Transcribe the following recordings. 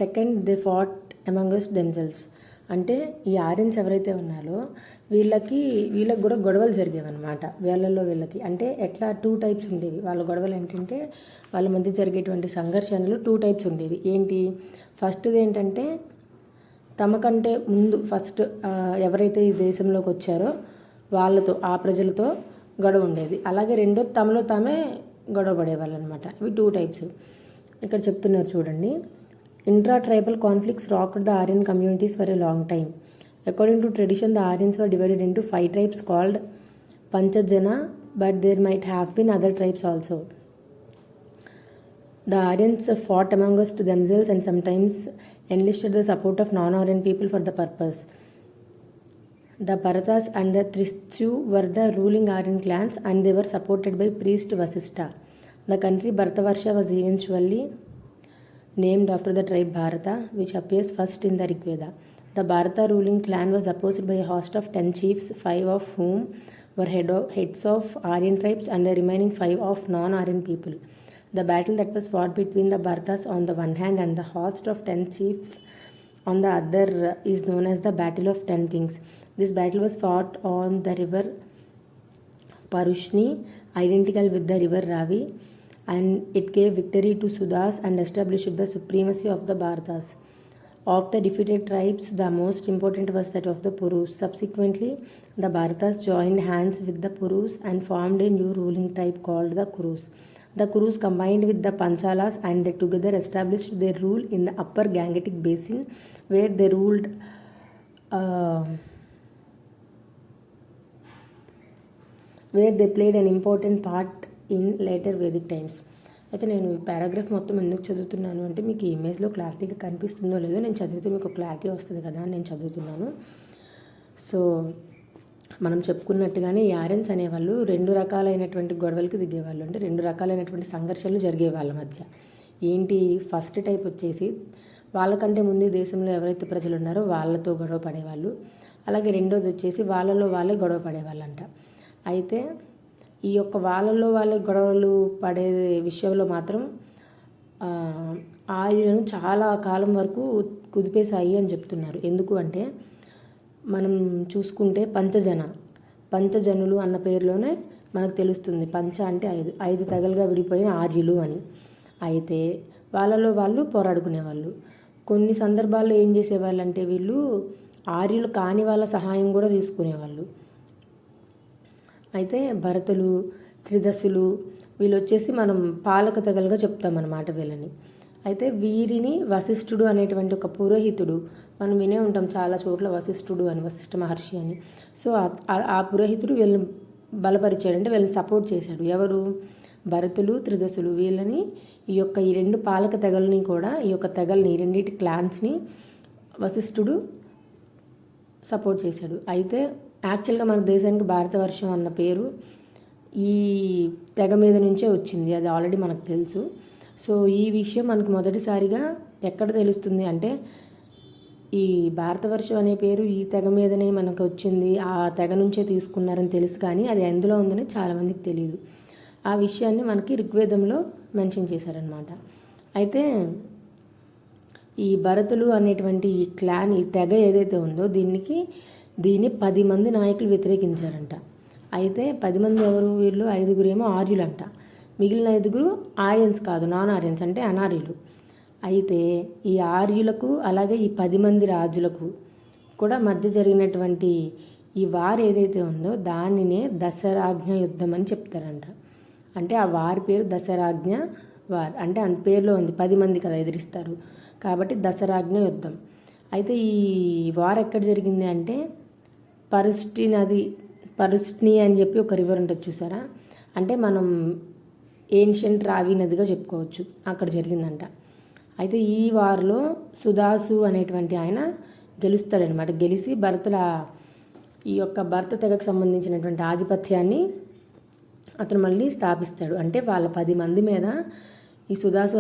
Second they fought amongst themselves. అంటే ఈ Aryans ఎవరైతే ఉన్నారో వీళ్ళకి కూడా గొడవలు జరిగేవన్నమాట. వీళ్ళకి అంటే ఎట్లా 2 టైప్స్ ఉండేవి వాళ్ళ గొడవలు. ఏంటంటే వాళ్ళ మధ్య జరిగేటువంటి సంఘర్షణలు 2 టైప్స్ ఉండేవి. ఏంటి, ఫస్ట్ది ఏంటంటే తమకంటే ముందు ఎవరైతే ఈ దేశంలోకి వచ్చారో వాళ్ళతో, ఆ ప్రజలతో గొడవ ఉండేది. అలాగే రెండోది తమలో తామే గొడవ పడేవాళ్ళు అనమాట. ఇవి 2 టైప్స్ ఇక్కడ చెప్తున్నారు చూడండి. Intra-tribal conflicts rocked the Aryan communities for a long time. According to tradition, the Aryans were divided into 5 tribes called Panchajana, but there might have been other tribes also. The Aryans fought amongst themselves and sometimes enlisted the support of non-Aryan people for the purpose. The Bharatas and the Trishu were the ruling Aryan clans and they were supported by priest Vasistha. The country Bharatavarsha was eventually named after the tribe Bharata, which appears first in the Rig Veda. The Bharata ruling clan was opposed by a host of 10 chiefs, 5 of whom were heads of Aryan tribes and the remaining 5 of non-Aryan people. The battle that was fought between the Bharatas on the one hand and the host of 10 chiefs on the other is known as the Battle of 10 Kings. This battle was fought on the river Parushni, identical with the river Ravi, and it gave victory to Sudas and established the supremacy of the Bharatas. Of the defeated tribes, the most important was that of the Purus. Subsequently, the Bharatas joined hands with the Purus and formed a new ruling tribe called the Kurus. The Kurus combined with the Panchalas and they together established their rule in the upper Gangetic basin, where they ruled where they played an important part in later Vedic times. అయితే నేను ఈ paragraph మొత్తం ఎందుకు చదువుతున్నాను అంటే మీకు ఈ ఇమేజ్లో క్లారిటీగా కనిపిస్తుందో లేదో, నేను చదివితే మీకు క్లారిటీ వస్తుంది కదా అని నేను చదువుతున్నాను. సో మనం చెప్పుకున్నట్టుగానే ఈ ఆర్యన్స్ అనేవాళ్ళు 2 రకాలైనటువంటి గొడవలకు దిగేవాళ్ళు. అంటే 2 రకాలైనటువంటి సంఘర్షణలు జరిగే వాళ్ళ మధ్య. ఏంటి, ఫస్ట్ టైప్ వచ్చేసి వాళ్ళకంటే ముందు దేశంలో ఎవరైతే ప్రజలు ఉన్నారో వాళ్ళతో గొడవ పడేవాళ్ళు. అలాగే రెండోది వచ్చేసి వాళ్ళలో వాళ్ళే గొడవ పడేవాళ్ళంట. అయితే ఈ యొక్క వాళ్ళలో వాళ్ళే గొడవలు పడే విషయంలో మాత్రం ఆయులను చాలా కాలం వరకు కుదిపేశాయి అని చెప్తున్నారు. ఎందుకు అంటే మనం చూసుకుంటే పంచజనులు అన్న పేరులోనే మనకు తెలుస్తుంది. పంచ అంటే 5 తెగలుగా విడిపోయిన ఆర్యులు అని. అయితే వాళ్ళలో వాళ్ళు పోరాడుకునేవాళ్ళు. కొన్ని సందర్భాల్లో ఏం చేసేవాళ్ళు అంటే వీళ్ళు ఆర్యులు కాని వాళ్ళ సహాయం కూడా తీసుకునేవాళ్ళు. అయితే భరతులు, త్రిదశులు వీళ్ళు వచ్చేసి మనం పాలక తెగలుగా చెప్తామన్నమాట వీళ్ళని. అయితే వీరిని వశిష్ఠుడు అనేటువంటి ఒక పురోహితుడు, మనం వినే ఉంటాం చాలా చోట్ల వశిష్ఠుడు అని, వశిష్ఠ మహర్షి అని. సో ఆ పురోహితుడు వీళ్ళని బలపరిచాడు, అంటే వీళ్ళని సపోర్ట్ చేశాడు. ఎవరు, భరతులు, త్రిదశులు. వీళ్ళని ఈ 2 పాలక తెగల్ని కూడా, ఈ తెగల్ని 2 క్లాన్స్ని వశిష్ఠుడు సపోర్ట్ చేశాడు. అయితే యాక్చువల్గా మన దేశానికి భారతవర్షం అన్న పేరు ఈ తెగ మీద నుంచే వచ్చింది, అది ఆల్రెడీ మనకు తెలుసు. సో ఈ విషయం మనకు మొదటిసారిగా ఎక్కడ తెలుస్తుంది అంటే ఈ భారతవర్షం అనే పేరు ఈ తెగ మీదనే మనకు వచ్చింది, ఆ తెగ నుంచే తీసుకున్నారని తెలుసు. కానీ అది ఎందులో ఉందని చాలామందికి తెలియదు. ఆ విషయాన్ని మనకి ఋగ్వేదంలో మెన్షన్ చేశారనమాట. అయితే ఈ భరతులు అనేటువంటి ఈ క్లాన్, ఈ తెగ ఏదైతే ఉందో దీన్ని 10 మంది నాయకులు వ్యతిరేకించారంట. అయితే 10 మంది ఎవరు, వీళ్ళు 5 ఆర్యులంట. మిగిలిన 5 ఆర్యన్స్ కాదు, నాన్ ఆర్యన్స్ అంటే అనార్యులు. అయితే ఈ ఆర్యులకు అలాగే ఈ 10 మంది రాజులకు కూడా మధ్య జరిగినటువంటి ఈ వార్ ఏదైతే ఉందో దానినే దశరాజ్ఞ యుద్ధం అని చెప్తారంట. అంటే ఆ వారి పేరు దశరాజ్ఞ వార్, అంటే అంత పేరులో ఉంది, 10 మంది కదా ఎదిరిస్తారు కాబట్టి దశరాజ్ఞ యుద్ధం. అయితే ఈ వార్ ఎక్కడ జరిగింది అంటే పరుష్ని అని చెప్పి ఒక రివర్ ఉంటుంది చూసారా, అంటే మనం ఏన్షియంట్ రావి నదిగా చెప్పుకోవచ్చు, అక్కడ జరిగిందంట. అయితే ఈ వార్లో సుదాసు అనేటువంటి ఆయన గెలుస్తాడనమాట. గెలిచి ఈ భరత తెగకు సంబంధించినటువంటి ఆధిపత్యాన్ని అతను మళ్ళీ స్థాపిస్తాడు. అంటే వాళ్ళ 10 మంది మీద ఈ సుదాసు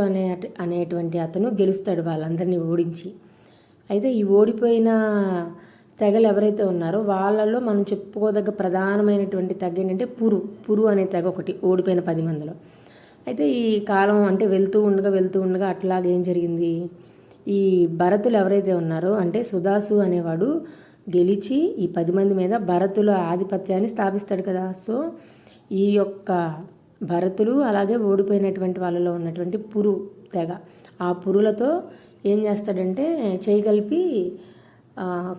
అనేటువంటి అతను గెలుస్తాడు, వాళ్ళందరినీ ఓడించి. అయితే ఈ ఓడిపోయిన తెగలు ఎవరైతే ఉన్నారో వాళ్ళలో మనం చెప్పుకోదగ్గ ప్రధానమైనటువంటి తెగ ఏంటంటే పురు అనే తెగ ఒకటి ఓడిపోయిన 10 మందిలో. అయితే ఈ కాలం అంటే వెళ్తూ ఉండగా అట్లాగేం జరిగింది, ఈ భరతులు ఎవరైతే ఉన్నారో అంటే సుదాసు అనేవాడు గెలిచి ఈ 10 మంది మీద భరతుల ఆధిపత్యాన్ని స్థాపిస్తాడు కదా. సో ఈ యొక్క భరతులు అలాగే ఓడిపోయినటువంటి వాళ్ళలో ఉన్నటువంటి పురు తెగ, ఆ పురులతో ఏం చేస్తాడంటే చేయగలిపి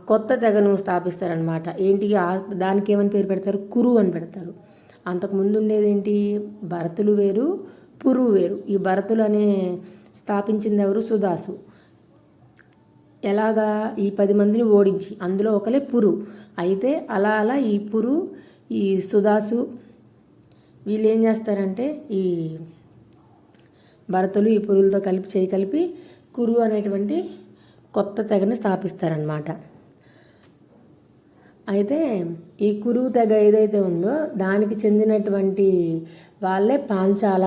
కొత్త తెగను స్థాపిస్తారనమాట. ఏంటి దానికి ఏమని పేరు పెడతారు? కురు అని పెడతారు. అంతకుముందు ఉండేది ఏంటి? భరతులు వేరు, పురు వేరు. ఈ భరతులు అనే స్థాపించింది ఎవరు? సుదాసు. ఎలాగా? ఈ 10 మందిని ఓడించి, అందులో ఒకలే పురు. అయితే అలా అలా ఈ పురు, ఈ సుదాసు వీళ్ళు ఏం చేస్తారంటే ఈ భరతులు ఈ పురులతో కలిపి కురు అనేటువంటి కొత్త తెగని స్థాపిస్తారనమాట. అయితే ఈ కురు తెగ ఏదైతే ఉందో దానికి చెందినటువంటి వాళ్ళే పాంచాల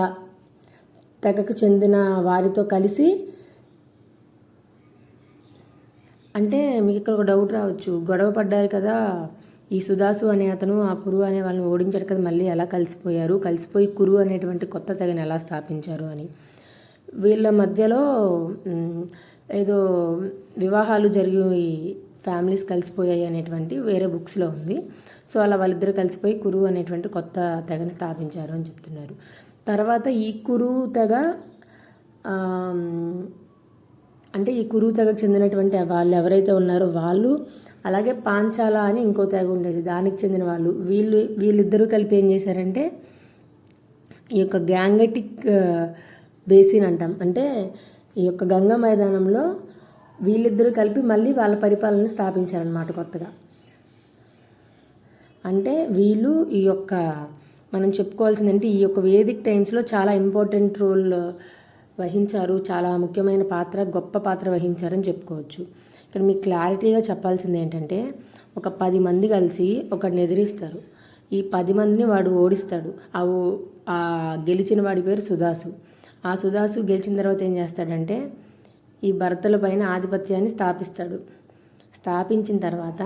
తెగకు చెందిన వారితో కలిసి, అంటే మీకు ఇక్కడ ఒక డౌట్ రావచ్చు, గొడవ పడ్డారు కదా ఈ సుదాసు అనే అతను ఆ కురు అనే వాళ్ళని ఓడించాడు కదా, మళ్ళీ ఎలా కలిసిపోయి కురు అనేటువంటి కొత్త తెగని ఎలా స్థాపించారు అని. వీళ్ళ మధ్యలో ఏదో వివాహాలు జరిగి ఫ్యామిలీస్ కలిసిపోయాయి అనేటువంటి వేరే బుక్స్లో ఉంది. సో అలా వాళ్ళిద్దరూ కలిసిపోయి కురు అనేటువంటి కొత్త తెగని స్థాపించారు అని చెప్తున్నారు. తర్వాత ఈ కురు తెగ అంటే ఈ కురు తెగకు చెందినటువంటి వాళ్ళు ఎవరైతే ఉన్నారో వాళ్ళు, అలాగే పాంచాల అని ఇంకో తెగ ఉండేది దానికి చెందిన వాళ్ళు, వీళ్ళిద్దరూ కలిపి ఏం చేశారంటే ఈ యొక్క గ్యాంగటిక్ బేసిన్ అంటాం, అంటే ఈ యొక్క గంగా మైదానంలో వీళ్ళిద్దరూ కలిపి మళ్ళీ వాళ్ళ పరిపాలనని స్థాపించారనమాట కొత్తగా. అంటే వీళ్ళు ఈ యొక్క మనం చెప్పుకోవాల్సిందంటే ఈ యొక్క వేదిక్ టైమ్స్లో చాలా ఇంపార్టెంట్ రోల్ వహించారు, చాలా ముఖ్యమైన పాత్ర, గొప్ప పాత్ర వహించారని చెప్పుకోవచ్చు. ఇక్కడ మీకు క్లారిటీగా చెప్పాల్సింది ఏంటంటే ఒక 10 మంది కలిసి ఒకడిని ఎదిరిస్తారు. ఈ 10 మందిని వాడు ఓడిస్తాడు. ఆ గెలిచిన వాడి పేరు సుదాసు. ఆ సుదాసు గెలిచిన తర్వాత ఏం చేస్తాడంటే ఈ భరతుల పైన ఆధిపత్యాన్ని స్థాపిస్తాడు. స్థాపించిన తర్వాత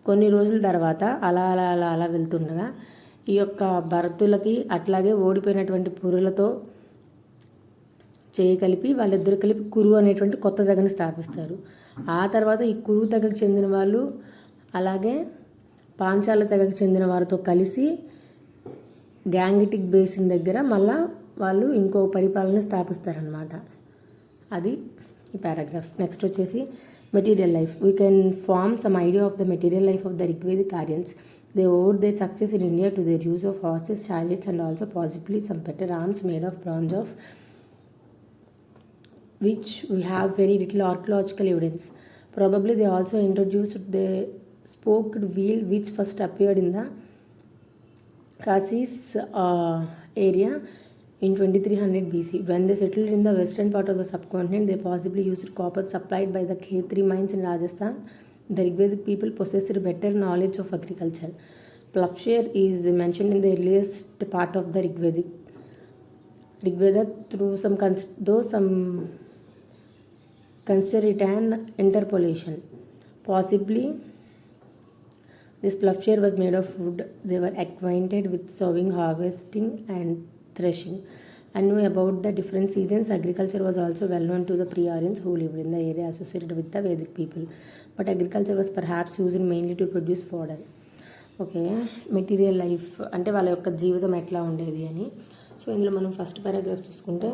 కొన్ని రోజుల తర్వాత అలా అలా అలా అలా వెళ్తుండగా ఈ యొక్క భరతులకి అట్లాగే ఓడిపోయినటువంటి పురులతో కలిపి వాళ్ళిద్దరు కలిపి కురు అనేటువంటి కొత్త తెగని స్థాపిస్తారు. ఆ తర్వాత ఈ కురు తెగకు చెందిన వాళ్ళు అలాగే పాంచాల తెగకు చెందిన వారితో కలిసి గ్యాంగటిక్ బేసిన్ దగ్గర మళ్ళా వాళ్ళు ఇంకో పరిపాలన స్థాపిస్తారనమాట. అది ఈ పారాగ్రాఫ్. నెక్స్ట్ వచ్చేసి material life. We can form some idea of the material life of the Rigvedic Aryans. They owed their success in India to their use of horses, chariots and also possibly some better arms made of bronze, of which we have very little archaeological evidence. Probably they also introduced the spoked wheel which first appeared in the Kashis area in 2300 BC. When they settled in the western part of the subcontinent, they possibly used copper supplied by the Khetri mines in Rajasthan. The Rigvedic people possessed better knowledge of agriculture. Plowshare is mentioned in the earliest part of the Rigveda through some consider it an interpolation. Possibly this plowshare was made of wood. They were acquainted with sowing, harvesting and threshing and knew about the different seasons. Agriculture was also well known to the pre-Aryans who lived in the area associated with the Vedic people. But agriculture was perhaps used mainly to produce fodder. Okay, material life అంటే వాళ్ళ యొక్క జీవితం ఎట్లా ఉండేది అని. So ఇందులో మనం first paragraph చూసుకుంటే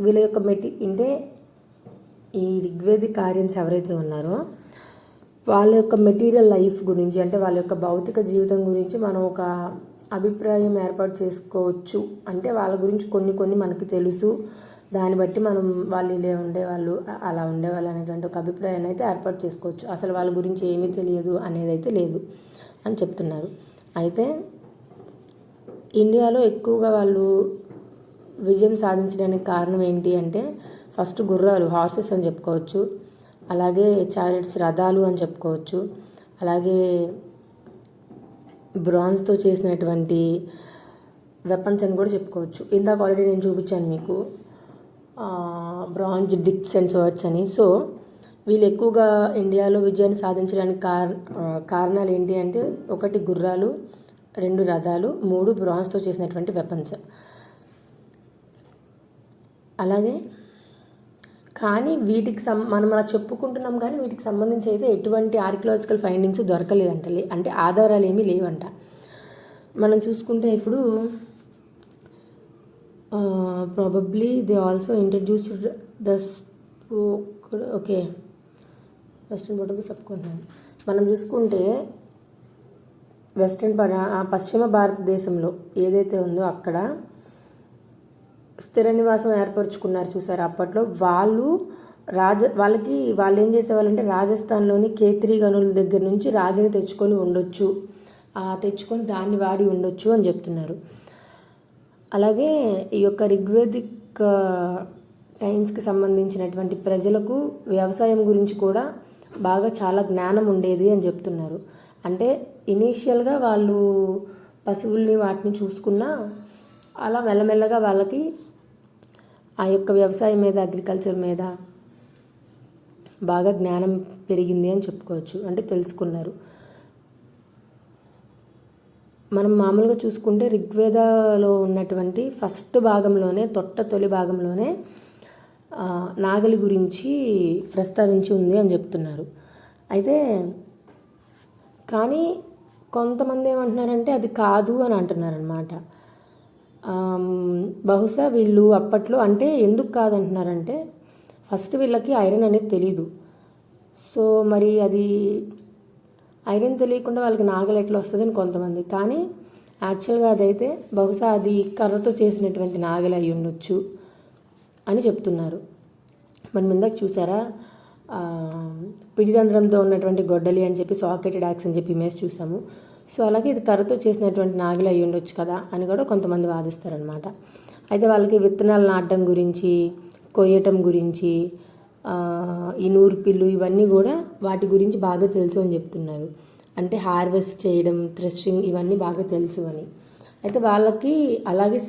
వీళ్ళ యొక్క అంటే ఈ రిగ్వేదిక్ ఆర్యన్స్ ఎవరైతే ఉన్నారో వాళ్ళ యొక్క మెటీరియల్ లైఫ్ గురించి, అంటే వాళ్ళ యొక్క భౌతిక జీవితం గురించి మనం ఒక అభిప్రాయం ఏర్పాటు చేసుకోవచ్చు. అంటే వాళ్ళ గురించి కొన్ని మనకి తెలుసు, దాన్ని బట్టి మనం వాళ్ళు ఇలా ఉండేవాళ్ళు అలా ఉండేవాళ్ళు అనేటువంటి ఒక అభిప్రాయాన్ని అయితే ఏర్పాటు చేసుకోవచ్చు. అసలు వాళ్ళ గురించి ఏమీ తెలియదు అనేది అయితే లేదు అని చెప్తున్నారు. అయితే ఇండియాలో ఎక్కువగా వాళ్ళు విజయం సాధించడానికి కారణం ఏంటి అంటే ఫస్ట్ గుర్రాలు, హార్సెస్ అని చెప్పుకోవచ్చు, అలాగే చారియట్స్, రథాలు అని చెప్పుకోవచ్చు, అలాగే బ్రాంజ్తో చేసినటువంటి వెపన్స్ అని కూడా చెప్పుకోవచ్చు. ఇందాక ఆల్రెడీ నేను చూపించాను మీకు బ్రాంజ్ డిక్స్ అండ్ స్వర్డ్స్ అని. సో వీళ్ళు ఎక్కువగా ఇండియాలో విజయాన్ని సాధించడానికి కారణాలు ఏంటి అంటే 1 గుర్రాలు, 2 రథాలు, 3 బ్రాంజ్తో చేసినటువంటి వెపన్స్. అలాగే కానీ వీటికి మనం అలా చెప్పుకుంటున్నాం, కానీ వీటికి సంబంధించి అయితే ఎటువంటి ఆర్కియలాజికల్ ఫైండింగ్స్ దొరకలేదంట, అంటే ఆధారాలు ఏమీ లేవంట. మనం చూసుకుంటే ఇప్పుడు probably they also introduced the spoked, okay, western border చెప్పుకుంటున్నాను. మనం చూసుకుంటే పశ్చిమ భారతదేశంలో ఏదైతే ఉందో అక్కడ స్థిర నివాసం ఏర్పరచుకున్నారు చూసారు. అప్పట్లో వాళ్ళు ఏం చేసేవాళ్ళంటే రాజస్థాన్లోని కేత్రి గనుల దగ్గర నుంచి రాగిని తెచ్చుకొని ఉండొచ్చు, తెచ్చుకొని దాన్ని వాడి ఉండొచ్చు అని చెప్తున్నారు. అలాగే ఈ యొక్క ఋగ్వేదిక్ టైమ్స్కి సంబంధించినటువంటి ప్రజలకు వ్యవసాయం గురించి కూడా బాగా చాలా జ్ఞానం ఉండేది అని చెప్తున్నారు. అంటే ఇనీషియల్గా వాళ్ళు పశువుల్ని వాటిని చూసుకున్నా అలా మెల్లమెల్లగా వాళ్ళకి ఆ యొక్క వ్యవసాయం మీద, అగ్రికల్చర్ మీద బాగా జ్ఞానం పెరిగింది అని చెప్పుకోవచ్చు, అంటే తెలుసుకున్నారు. మనం మామూలుగా చూసుకుంటే ఋగ్వేదలో ఉన్నటువంటి ఫస్ట్ భాగంలోనే, తొలి భాగంలోనే నాగలి గురించి ప్రస్తావించి ఉంది అని చెప్తున్నారు. అయితే కానీ కొంతమంది ఏమంటున్నారంటే అది కాదు అని అంటున్నారనమాట. బహుశా వీళ్ళు అప్పట్లో, అంటే ఎందుకు కాదంటున్నారంటే ఫస్ట్ వీళ్ళకి ఐరన్ అనేది తెలీదు. సో మరి అది ఐరన్ తెలియకుండా వాళ్ళకి నాగలి ఎట్లా వస్తుంది అని కొంతమంది, కానీ యాక్చువల్గా అదైతే బహుశా అది కర్రతో చేసినటువంటి నాగలి అయి ఉండొచ్చు అని చెప్తున్నారు. మనం ఇందాక చూసారా పిడిరంధ్రంతో ఉన్నటువంటి గొడ్డలి అని చెప్పి, సాకెటెడ్ యాక్స్ అని చెప్పి ఇమేజ్ చూసాము. సో అలాగే ఇది కర్రతో చేసినటువంటి నాగలి అయి ఉండొచ్చు కదా అని కూడా కొంతమంది వాదిస్తారనమాట. అయితే వాళ్ళకి విత్తనాలు నాటడం గురించి, కొయ్యటం గురించి, ఈ నూర్పిల్లు ఇవన్నీ కూడా వాటి గురించి బాగా తెలుసు అని చెప్తున్నారు. అంటే హార్వెస్ట్ చేయడం, థ్రెషింగ్ ఇవన్నీ బాగా తెలుసు అని. అయితే వాళ్ళకి అలాగే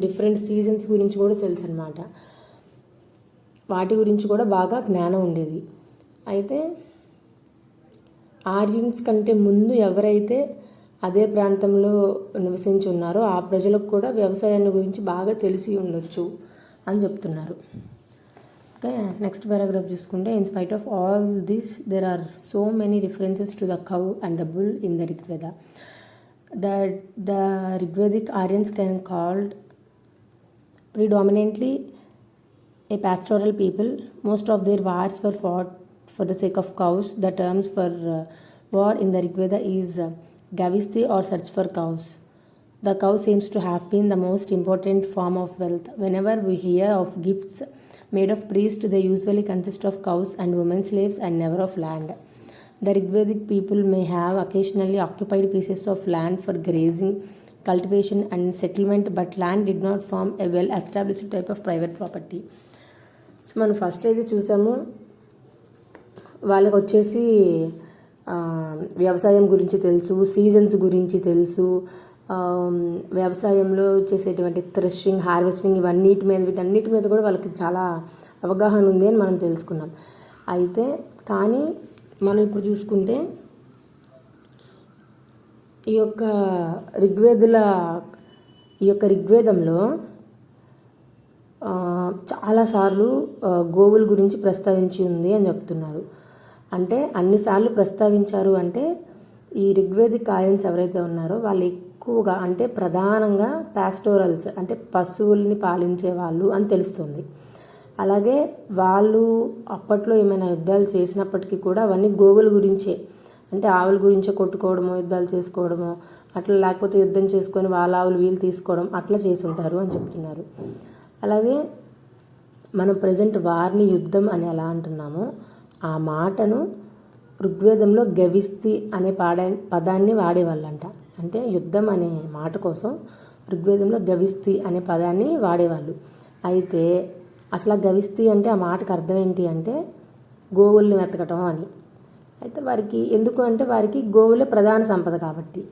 డిఫరెంట్ సీజన్స్ గురించి కూడా తెలుసు అనమాట. వాటి గురించి కూడా బాగా జ్ఞానం ఉండేది. అయితే ఆర్యన్స్ కంటే ముందు ఎవరైతే అదే ప్రాంతంలో నివసించి ఉన్నారో ఆ ప్రజలకు కూడా వ్యవసాయాన్ని గురించి బాగా తెలిసి ఉండొచ్చు అని చెప్తున్నారు. ఓకే, నెక్స్ట్ పారాగ్రాఫ్ చూసుకుంటే, in spite of all this there are so many references to the cow and the bull in the Rigveda. The Rigvedic Aryans can called predominantly a pastoral people. Most of their wars were fought for the sake of cows. The terms for war in the Rigveda is gavisti or search for cows. The cow seems to have been the most important form of wealth. Whenever we hear of gifts made of priests, they usually consist of cows and women slaves and never of land. The Rigvedic people may have occasionally occupied pieces of land for grazing, cultivation and settlement, but land did not form a well-established type of private property. So మనం first అయితే చూసాము, వాళ్ళకి వచ్చేసి వ్యవసాయం గురించి తెలుసు, seasons గురించి తెలుసు, వ్యవసాయంలో చేసేటువంటి థ్రెషింగ్, హార్వెస్టింగ్ వీటన్నిటి మీద కూడా వాళ్ళకి చాలా అవగాహన ఉంది అని మనం తెలుసుకున్నాం. అయితే కానీ మనం ఇప్పుడు చూసుకుంటే ఈ యొక్క ఋగ్వేదంలో చాలాసార్లు గోవుల గురించి ప్రస్తావించి ఉంది అని చెప్తున్నారు. అంటే అన్నిసార్లు ప్రస్తావించారు అంటే ఈ ఋగ్వేదిక్ ఆర్యన్స్ ఎవరైతే ఉన్నారో వాళ్ళు ఎక్కువగా, అంటే ప్రధానంగా పాస్టోరల్స్, అంటే పశువుల్ని పాలించే వాళ్ళు అని తెలుస్తుంది. అలాగే వాళ్ళు అప్పట్లో ఏమైనా యుద్ధాలు చేసినప్పటికీ కూడా అవన్నీ గోవుల గురించే, అంటే ఆవుల గురించే కొట్టుకోవడమో, యుద్ధాలు చేసుకోవడమో అట్లా, లేకపోతే యుద్ధం చేసుకొని వాళ్ళ ఆవులు వీళ్ళు తీసుకోవడం అట్లా చేసి ఉంటారు అని చెప్తున్నారు. అలాగే మనం ప్రజెంట్ వారిని యుద్ధం అని ఎలా అంటున్నామో ఆ మాటను ఋగ్వేదంలో గవిస్తి అనే పదాన్ని వాడేవాళ్ళంట. అంటే యుద్ధం అనే మాట కోసం ఋగ్వేదంలో గవిస్తి అనే పదాన్ని వాడేవాళ్ళు. అయితే అసలు గవిస్తి అంటే ఆ మాటకు అర్థం ఏంటి అంటే గోవుల్ని వెతకటం అని. అయితే వారికి ఎందుకు అంటే వారికి గోవులే ప్రధాన సంపద కాబట్టి.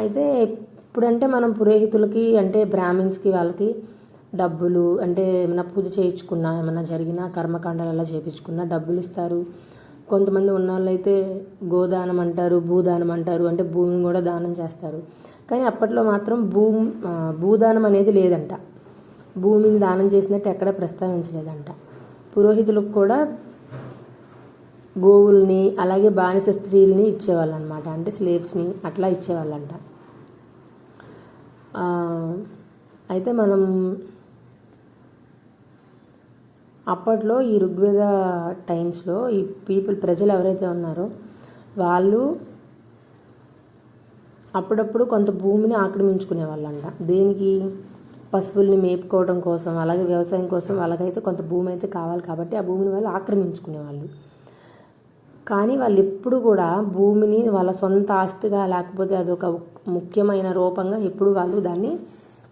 అయితే ఇప్పుడంటే మనం పురోహితులకి, అంటే బ్రాహ్మిన్స్కి వాళ్ళకి డబ్బులు, అంటే ఏమైనా పూజ చేయించుకున్నా, ఏమైనా జరిగినా కర్మకాండాలు అలా చేయించుకున్నా డబ్బులు ఇస్తారు. కొంతమంది ఉన్న వాళ్ళైతే గోదానం అంటారు, భూదానం అంటారు, అంటే భూమిని కూడా దానం చేస్తారు. కానీ అప్పట్లో మాత్రం భూదానం అనేది లేదంట. భూమిని దానం చేసినట్టు ఎక్కడ ప్రస్తావించలేదంట. పురోహితులకు కూడా గోవుల్ని అలాగే బానిస స్త్రీలని ఇచ్చేవాళ్ళు అనమాట, అంటే స్లేవ్స్ని అట్లా ఇచ్చేవాళ్ళంట. అయితే మనం అప్పట్లో ఈ ఋగ్వేద టైమ్స్లో ఈ ప్రజలు ఎవరైతే ఉన్నారో వాళ్ళు అప్పుడప్పుడు కొంత భూమిని ఆక్రమించుకునే వాళ్ళంట. దేనికి? పశువుల్ని మేపుకోవడం కోసం, అలాగే వ్యవసాయం కోసం వాళ్ళకైతే కొంత భూమి అయితే కావాలి కాబట్టి ఆ భూమిని వాళ్ళు ఆక్రమించుకునేవాళ్ళు. కానీ వాళ్ళు ఎప్పుడు కూడా భూమిని వాళ్ళ సొంత ఆస్తిగా లేకపోతే అదొక ముఖ్యమైన రూపంగా ఎప్పుడు వాళ్ళు దాన్ని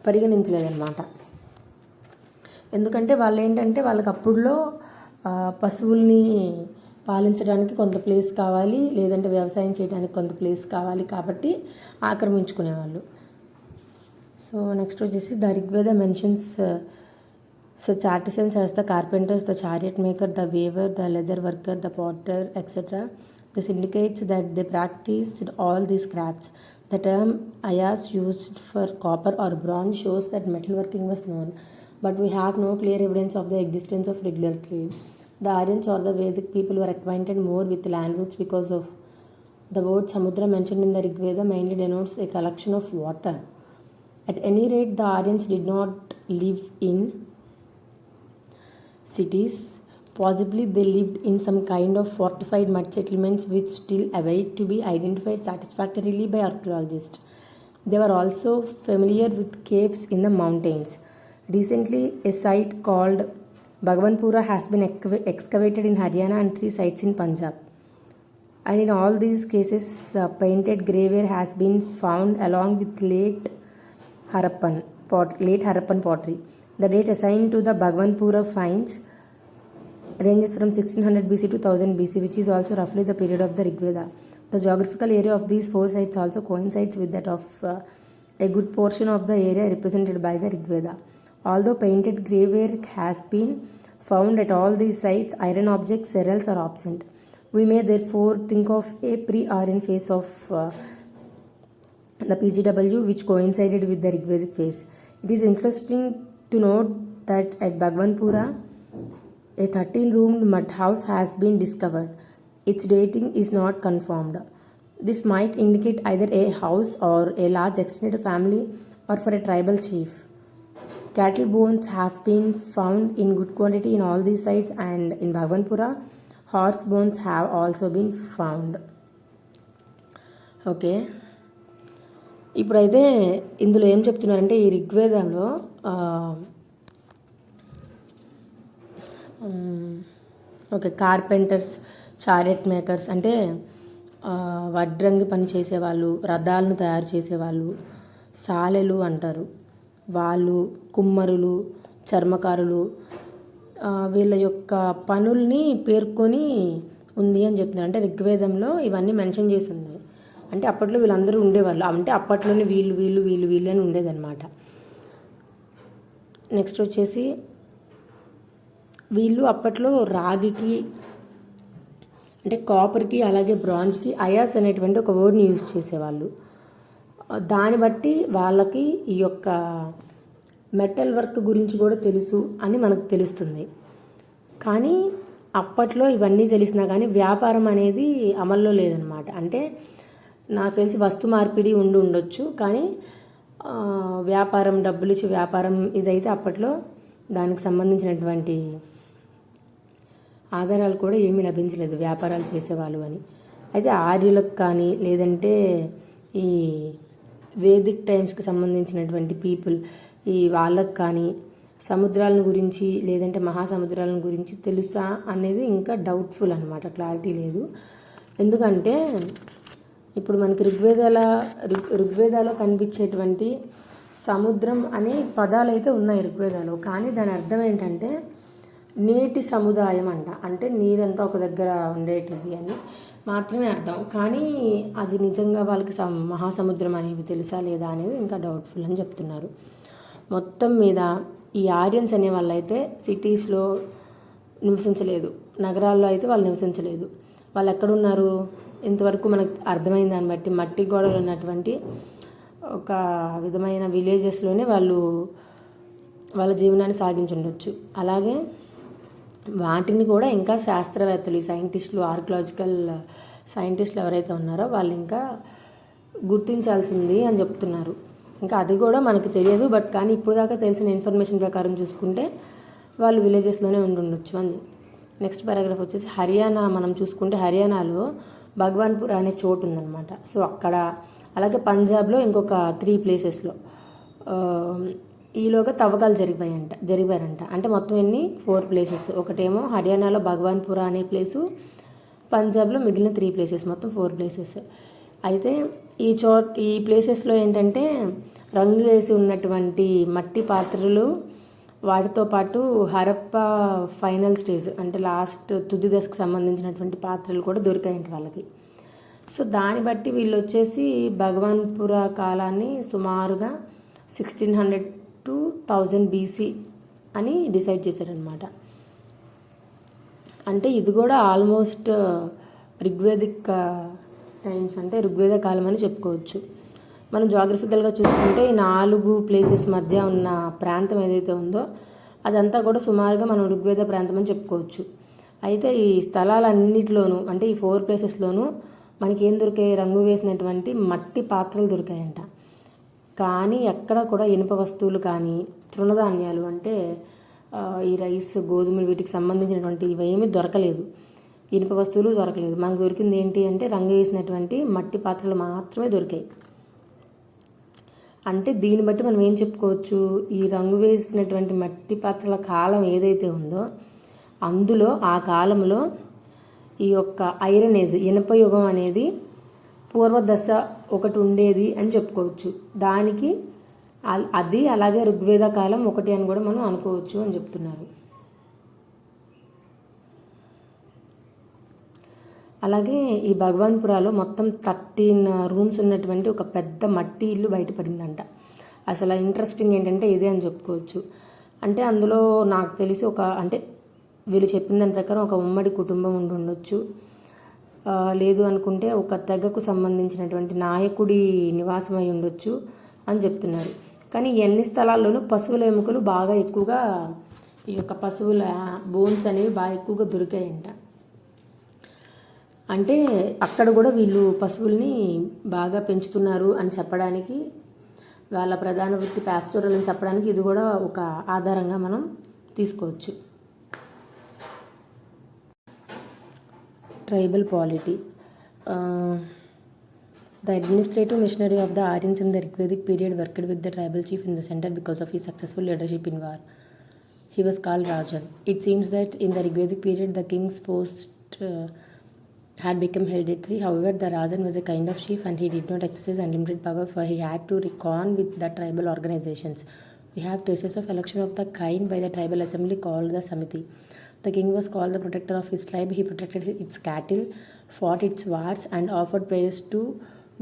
పరిగణించలేదన్నమాట. ఎందుకంటే వాళ్ళు ఏంటంటే వాళ్ళకి అప్పుడులో పశువుల్ని పాలించడానికి కొంత ప్లేస్ కావాలి, లేదంటే వ్యవసాయం చేయడానికి కొంత ప్లేస్ కావాలి కాబట్టి ఆక్రమించుకునేవాళ్ళు. సో నెక్స్ట్ వచ్చేసి the Rigveda mentions such artisans as the carpenters, the chariot maker, the weaver, the leather worker, the potter, etc. This indicates that they practiced all these crafts. The term ayas used for copper or bronze shows that metalworking was known, but we have no clear evidence of the existence of regular trade. The Aryans or the Vedic people were acquainted more with land routes because of the word Samudra mentioned in the Rig Veda mainly denotes a collection of water. At any rate, the Aryans did not live in cities. Possibly they lived in some kind of fortified mud settlements which still await to be identified satisfactorily by archaeologists. They were also familiar with caves in the mountains. Recently, a site called Bhagwanpura has been excavated in Haryana and 3 sites in Punjab. And in all these cases, painted graveware has been found along with late Harappan pottery. The date assigned to the Bhagwanpura finds ranges from 1600 BC to 1000 BC, which is also roughly the period of the Rig Veda. The geographical area of these 4 sites also coincides with that of a good portion of the area represented by the Rig Veda. Although painted graveware has been found at all these sites, iron objects, cereals are absent. We may therefore think of a pre-Aryan phase of the PGW which coincided with the Rig Vedic phase. It is interesting to note that at Bhagwanpura, a 13-roomed mud house has been discovered. Its dating is not confirmed. This might indicate either a house or a large extended family or for a tribal chief. Cattle bones have been found in good quantity in all these sites, and in Bhagwanpura, horse bones have also been found. Okay, ఇప్పుడైతే ఇందులో ఏం చెప్తున్నారంటే ఈ ఋగ్వేదంలో okay carpenters, chariot makers అంటే వడ్రంగి పని చేసేవాళ్ళు, రథాలను తయారు చేసేవాళ్ళు, సాలెలు అంటారు వాళ్ళు, కుమ్మరులు, చర్మకారులు, వీళ్ళ యొక్క పనుల్ని పేర్కొని ఉంది అని చెప్తున్నారు. అంటే ఋగ్వేదంలో ఇవన్నీ మెన్షన్ చేసి ఉన్నాయి. అంటే అప్పట్లో వీళ్ళందరూ ఉండేవాళ్ళు, అంటే అప్పట్లోనే వీళ్ళు వీళ్ళు వీళ్ళు వీళ్ళు అని ఉండేదన్నమాట. నెక్స్ట్ వచ్చేసి వీళ్ళు అప్పట్లో రాగికి అంటే కాపర్కి అలాగే బ్రాంజ్కి అయాస్ అనేటువంటి ఒక వర్డ్ని యూజ్ చేసేవాళ్ళు. దాన్ని బట్టి వాళ్ళకి ఈ యొక్క మెటల్ వర్క్ గురించి కూడా తెలుసు అని మనకు తెలుస్తుంది. కానీ అప్పట్లో ఇవన్నీ తెలిసినా కానీ వ్యాపారం అనేది అమల్లో లేదనమాట. అంటే నాకు తెలిసి వస్తు మార్పిడి ఉండొచ్చు, కానీ వ్యాపారం, డబ్బులు ఇచ్చి వ్యాపారం ఇదైతే అప్పట్లో దానికి సంబంధించినటువంటి ఆధారాలు కూడా ఏమీ లభించలేదు వ్యాపారాలు చేసేవాళ్ళు అని. అయితే ఆర్యులకు కానీ లేదంటే ఈ వేదిక్ టైమ్స్కి సంబంధించినటువంటి పీపుల్ ఈ వాళ్ళకు కానీ సముద్రాలను గురించి లేదంటే మహాసముద్రాలను గురించి తెలుసా అనేది ఇంకా డౌట్ఫుల్ అనమాట, క్లారిటీ లేదు. ఎందుకంటే ఇప్పుడు మనకి ఋగ్వేదాలో కనిపించేటువంటి సముద్రం అనే పదాలు అయితే ఉన్నాయి ఋగ్వేదాలో, కానీ దాని అర్థం ఏంటంటే నీటి సముదాయం అంట, అంటే నీరంతా ఒక దగ్గర ఉండేటిది అని మాత్రమే అర్థం. కానీ అది నిజంగా వాళ్ళకి మహాసముద్రం అనేవి తెలుసా లేదా అనేది ఇంకా డౌట్ఫుల్ అని చెప్తున్నారు. మొత్తం మీద ఈ ఆర్యన్స్ అనే వాళ్ళైతే సిటీస్లో నివసించలేదు, నగరాల్లో అయితే వాళ్ళు నివసించలేదు. వాళ్ళు ఎక్కడున్నారు ఇంతవరకు మనకు అర్థమైన దాన్ని బట్టి మట్టి గోడలు ఉన్నటువంటి ఒక విధమైన విలేజెస్లోనే వాళ్ళు వాళ్ళ జీవనాన్ని సాగించుండొచ్చు. అలాగే వాటిని కూడా ఇంకా శాస్త్రవేత్తలు, సైంటిస్టులు, ఆర్కియలాజికల్ సైంటిస్టులు ఎవరైతే ఉన్నారో వాళ్ళు ఇంకా గుర్తించాల్సింది అని చెప్తున్నారు. ఇంకా అది కూడా మనకు తెలియదు, బట్ కానీ ఇప్పుడు దాకా తెలిసిన ఇన్ఫర్మేషన్ ప్రకారం చూసుకుంటే వాళ్ళు విలేజెస్లోనే ఉండొచ్చు అని. నెక్స్ట్ పారాగ్రాఫ్ వచ్చేసి హర్యానా మనం చూసుకుంటే హర్యానాలో భగవాన్పూర్ అనే చోటు ఉందన్నమాట. సో అక్కడ, అలాగే పంజాబ్లో ఇంకొక 3 ప్లేసెస్లో ఈలోగా తవ్వకాలు జరిపారంట. అంటే మొత్తం ఎన్ని 4 ప్లేసెస్. ఒకటేమో హర్యానాలో భగవాన్పుర అనే ప్లేసు, పంజాబ్లో మిగిలిన 3 ప్లేసెస్, మొత్తం 4 ప్లేసెస్. అయితే ఈ ప్లేసెస్లో ఏంటంటే రంగు వేసి ఉన్నటువంటి మట్టి పాత్రలు, వాటితో పాటు హరప్ప ఫైనల్ స్టేజ్ అంటే లాస్ట్ తుది దశకు సంబంధించినటువంటి పాత్రలు కూడా దొరికాయంట వాళ్ళకి. సో దాన్ని బట్టి వీళ్ళు వచ్చేసి భగవాన్పుర కాలాన్ని సుమారుగా 1600 to 1000 BC అని డిసైడ్ చేశారనమాట. అంటే ఇది కూడా ఆల్మోస్ట్ ఋగ్వేదిక్ టైమ్స్, అంటే ఋగ్వేద కాలం అని చెప్పుకోవచ్చు. మనం జాగ్రఫికల్గా చూసుకుంటే ఈ 4 ప్లేసెస్ మధ్య ఉన్న ప్రాంతం ఏదైతే ఉందో అదంతా కూడా సుమారుగా మనం ఋగ్వేద ప్రాంతం అని చెప్పుకోవచ్చు. అయితే ఈ స్థలాలన్నిటిలోనూ, అంటే ఈ 4 ప్లేసెస్లోనూ మనకి ఏం దొరికాయి, రంగు వేసినటువంటి మట్టి పాత్రలు దొరికాయంట. కానీ ఎక్కడ కూడా ఇనుప వస్తువులు కానీ తృణధాన్యాలు అంటే ఈ రైస్, గోధుమలు, వీటికి సంబంధించినటువంటి ఇవేమీ దొరకలేదు. ఇనుప వస్తువులు దొరకలేదు. మనకు దొరికింది ఏంటి అంటే రంగు వేసినటువంటి మట్టి పాత్రలు మాత్రమే దొరికాయి. అంటే దీన్ని బట్టి మనం ఏం చెప్పుకోవచ్చు, ఈ రంగు వేసినటువంటి మట్టి పాత్రల కాలం ఏదైతే ఉందో అందులో ఆ కాలంలో ఈ యొక్క ఐరన్ ఏజ్, ఇనుప యుగం అనేది పూర్వదశ ఒకటి ఉండేది అని చెప్పుకోవచ్చు. దానికి అది అలాగే ఋగ్వేద కాలం ఒకటి అని కూడా మనం అనుకోవచ్చు అని చెప్తున్నారు. అలాగే ఈ భగవాన్పురాలో మొత్తం 13 రూమ్స్ ఉన్నటువంటి ఒక పెద్ద మట్టి ఇల్లు బయటపడిందంట. అసలు ఇంట్రెస్టింగ్ ఏంటంటే ఇదే అని చెప్పుకోవచ్చు. అంటే అందులో నాకు తెలిసి అంటే వీళ్ళు చెప్పిన దాని ప్రకారం ఒక ఉమ్మడి కుటుంబం ఉండొచ్చు, లేదు అనుకుంటే ఒక తెగకు సంబంధించినటువంటి నాయకుడి నివాసం అయి ఉండొచ్చు అని చెప్తున్నారు. కానీ ఎన్ని స్థలాల్లోనూ పశువుల ఎముకలు బాగా ఎక్కువగా, ఈ యొక్క పశువుల బోన్స్ అనేవి బాగా ఎక్కువగా దొరికాయంట. అంటే అక్కడ కూడా వీళ్ళు పశువుల్ని బాగా పెంచుతున్నారు అని చెప్పడానికి, వాళ్ళ ప్రధాన వృత్తి ప్యాస్టోరల్ అని చెప్పడానికి ఇది కూడా ఒక ఆధారంగా మనం తీసుకోవచ్చు. Tribal polity. The administrative machinery of the Aryans in the Rigvedic period worked with the tribal chief in the center because of his successful leadership in war. He was called Rajan. It seems that in the Rigvedic period the king's post had become hereditary. However, the Rajan was a kind of chief and he did not exercise unlimited power, for he had to reckon with the tribal organizations. We have traces of election of the kind by the tribal assembly called the Samiti. The king was called the protector of his tribe. He protected its cattle, fought its wars and offered prayers to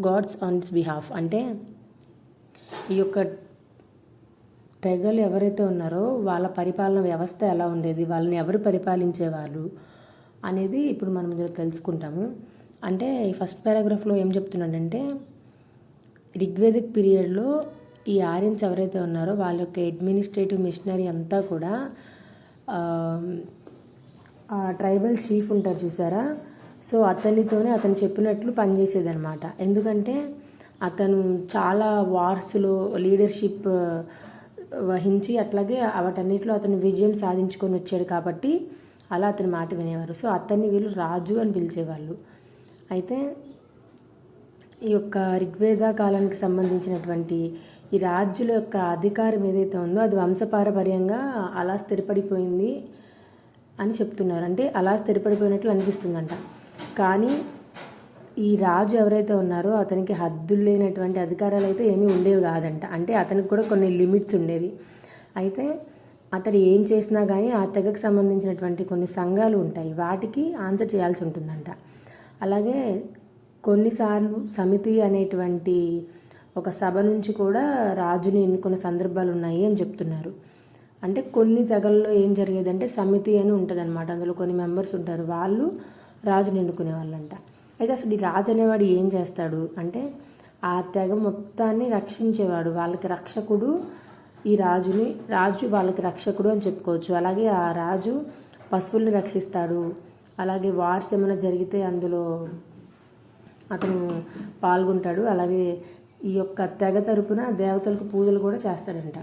gods on its behalf. అంటే ఈ యొక్క తెగలు ఎవరైతే ఉన్నారో వాళ్ళ పరిపాలన వ్యవస్థ ఎలా ఉండేది, వాళ్ళని ఎవరు పరిపాలించేవాళ్ళు అనేది ఇప్పుడు మనం ఇందులో తెలుసుకుంటాము. అంటే ఈ ఫస్ట్ పారాగ్రాఫ్లో ఏం చెప్తున్నాడంటే రిగ్వేదిక్ పీరియడ్లో ఈ ఆర్యన్స్ ఎవరైతే ఉన్నారో వాళ్ళ యొక్క అడ్మినిస్ట్రేటివ్ మిషనరీ అంతా కూడా ట్రైబల్ చీఫ్ ఉంటారు చూసారా, సో అతను చెప్పినట్లు పనిచేసేదనమాట. ఎందుకంటే అతను చాలా వార్స్లో లీడర్షిప్ వహించి అట్లాగే వాటన్నిటిలో అతను విజయం సాధించుకొని వచ్చాడు కాబట్టి అలా అతని మాట వినేవారు. సో అతన్ని వీళ్ళు రాజు అని పిలిచేవాళ్ళు. అయితే ఈ యొక్క ఋగ్వేద కాలానికి సంబంధించినటువంటి ఈ రాజుల యొక్క అధికారం ఏదైతే ఉందో అది వంశపారపర్యంగా అలా స్థిరపడిపోయింది అని చెప్తున్నారు. అంటే అలా స్థిరపడిపోయినట్లు అనిపిస్తుందంట. కానీ ఈ రాజు ఎవరైతే ఉన్నారో అతనికి హద్దులు లేనటువంటి అధికారాలు అయితే ఏమీ ఉండేవి కాదంట. అంటే అతనికి కూడా కొన్ని లిమిట్స్ ఉండేవి. అయితే అతడు ఏం చేసినా కానీ ఆ తెగకు సంబంధించినటువంటి కొన్ని సంఘాలు ఉంటాయి, వాటికి ఆన్సర్ చేయాల్సి ఉంటుందంట. అలాగే కొన్నిసార్లు సమితి అనేటువంటి ఒక సభ నుంచి కూడా రాజుని ఎన్నుకున్న సందర్భాలు ఉన్నాయి అని చెప్తున్నారు. అంటే కొన్ని తెగల్లో ఏం జరిగేదంటే సమితి అని ఉంటుంది అనమాట. అందులో కొన్ని మెంబర్స్ ఉంటారు, వాళ్ళు రాజుని ఎన్నుకునే వాళ్ళంట. అయితే అసలు ఈ రాజు అనేవాడు ఏం చేస్తాడు అంటే ఆ తెగ మొత్తాన్ని రక్షించేవాడు, వాళ్ళకి రక్షకుడు ఈ రాజు వాళ్ళకి రక్షకుడు అని చెప్పుకోవచ్చు. అలాగే ఆ రాజు పశువుల్ని రక్షిస్తాడు. అలాగే వార్స్ ఏమైనా జరిగితే అందులో అతను పాల్గొంటాడు. అలాగే ఈ యొక్క తెగ తరపున దేవతలకు పూజలు కూడా చేస్తాడంట.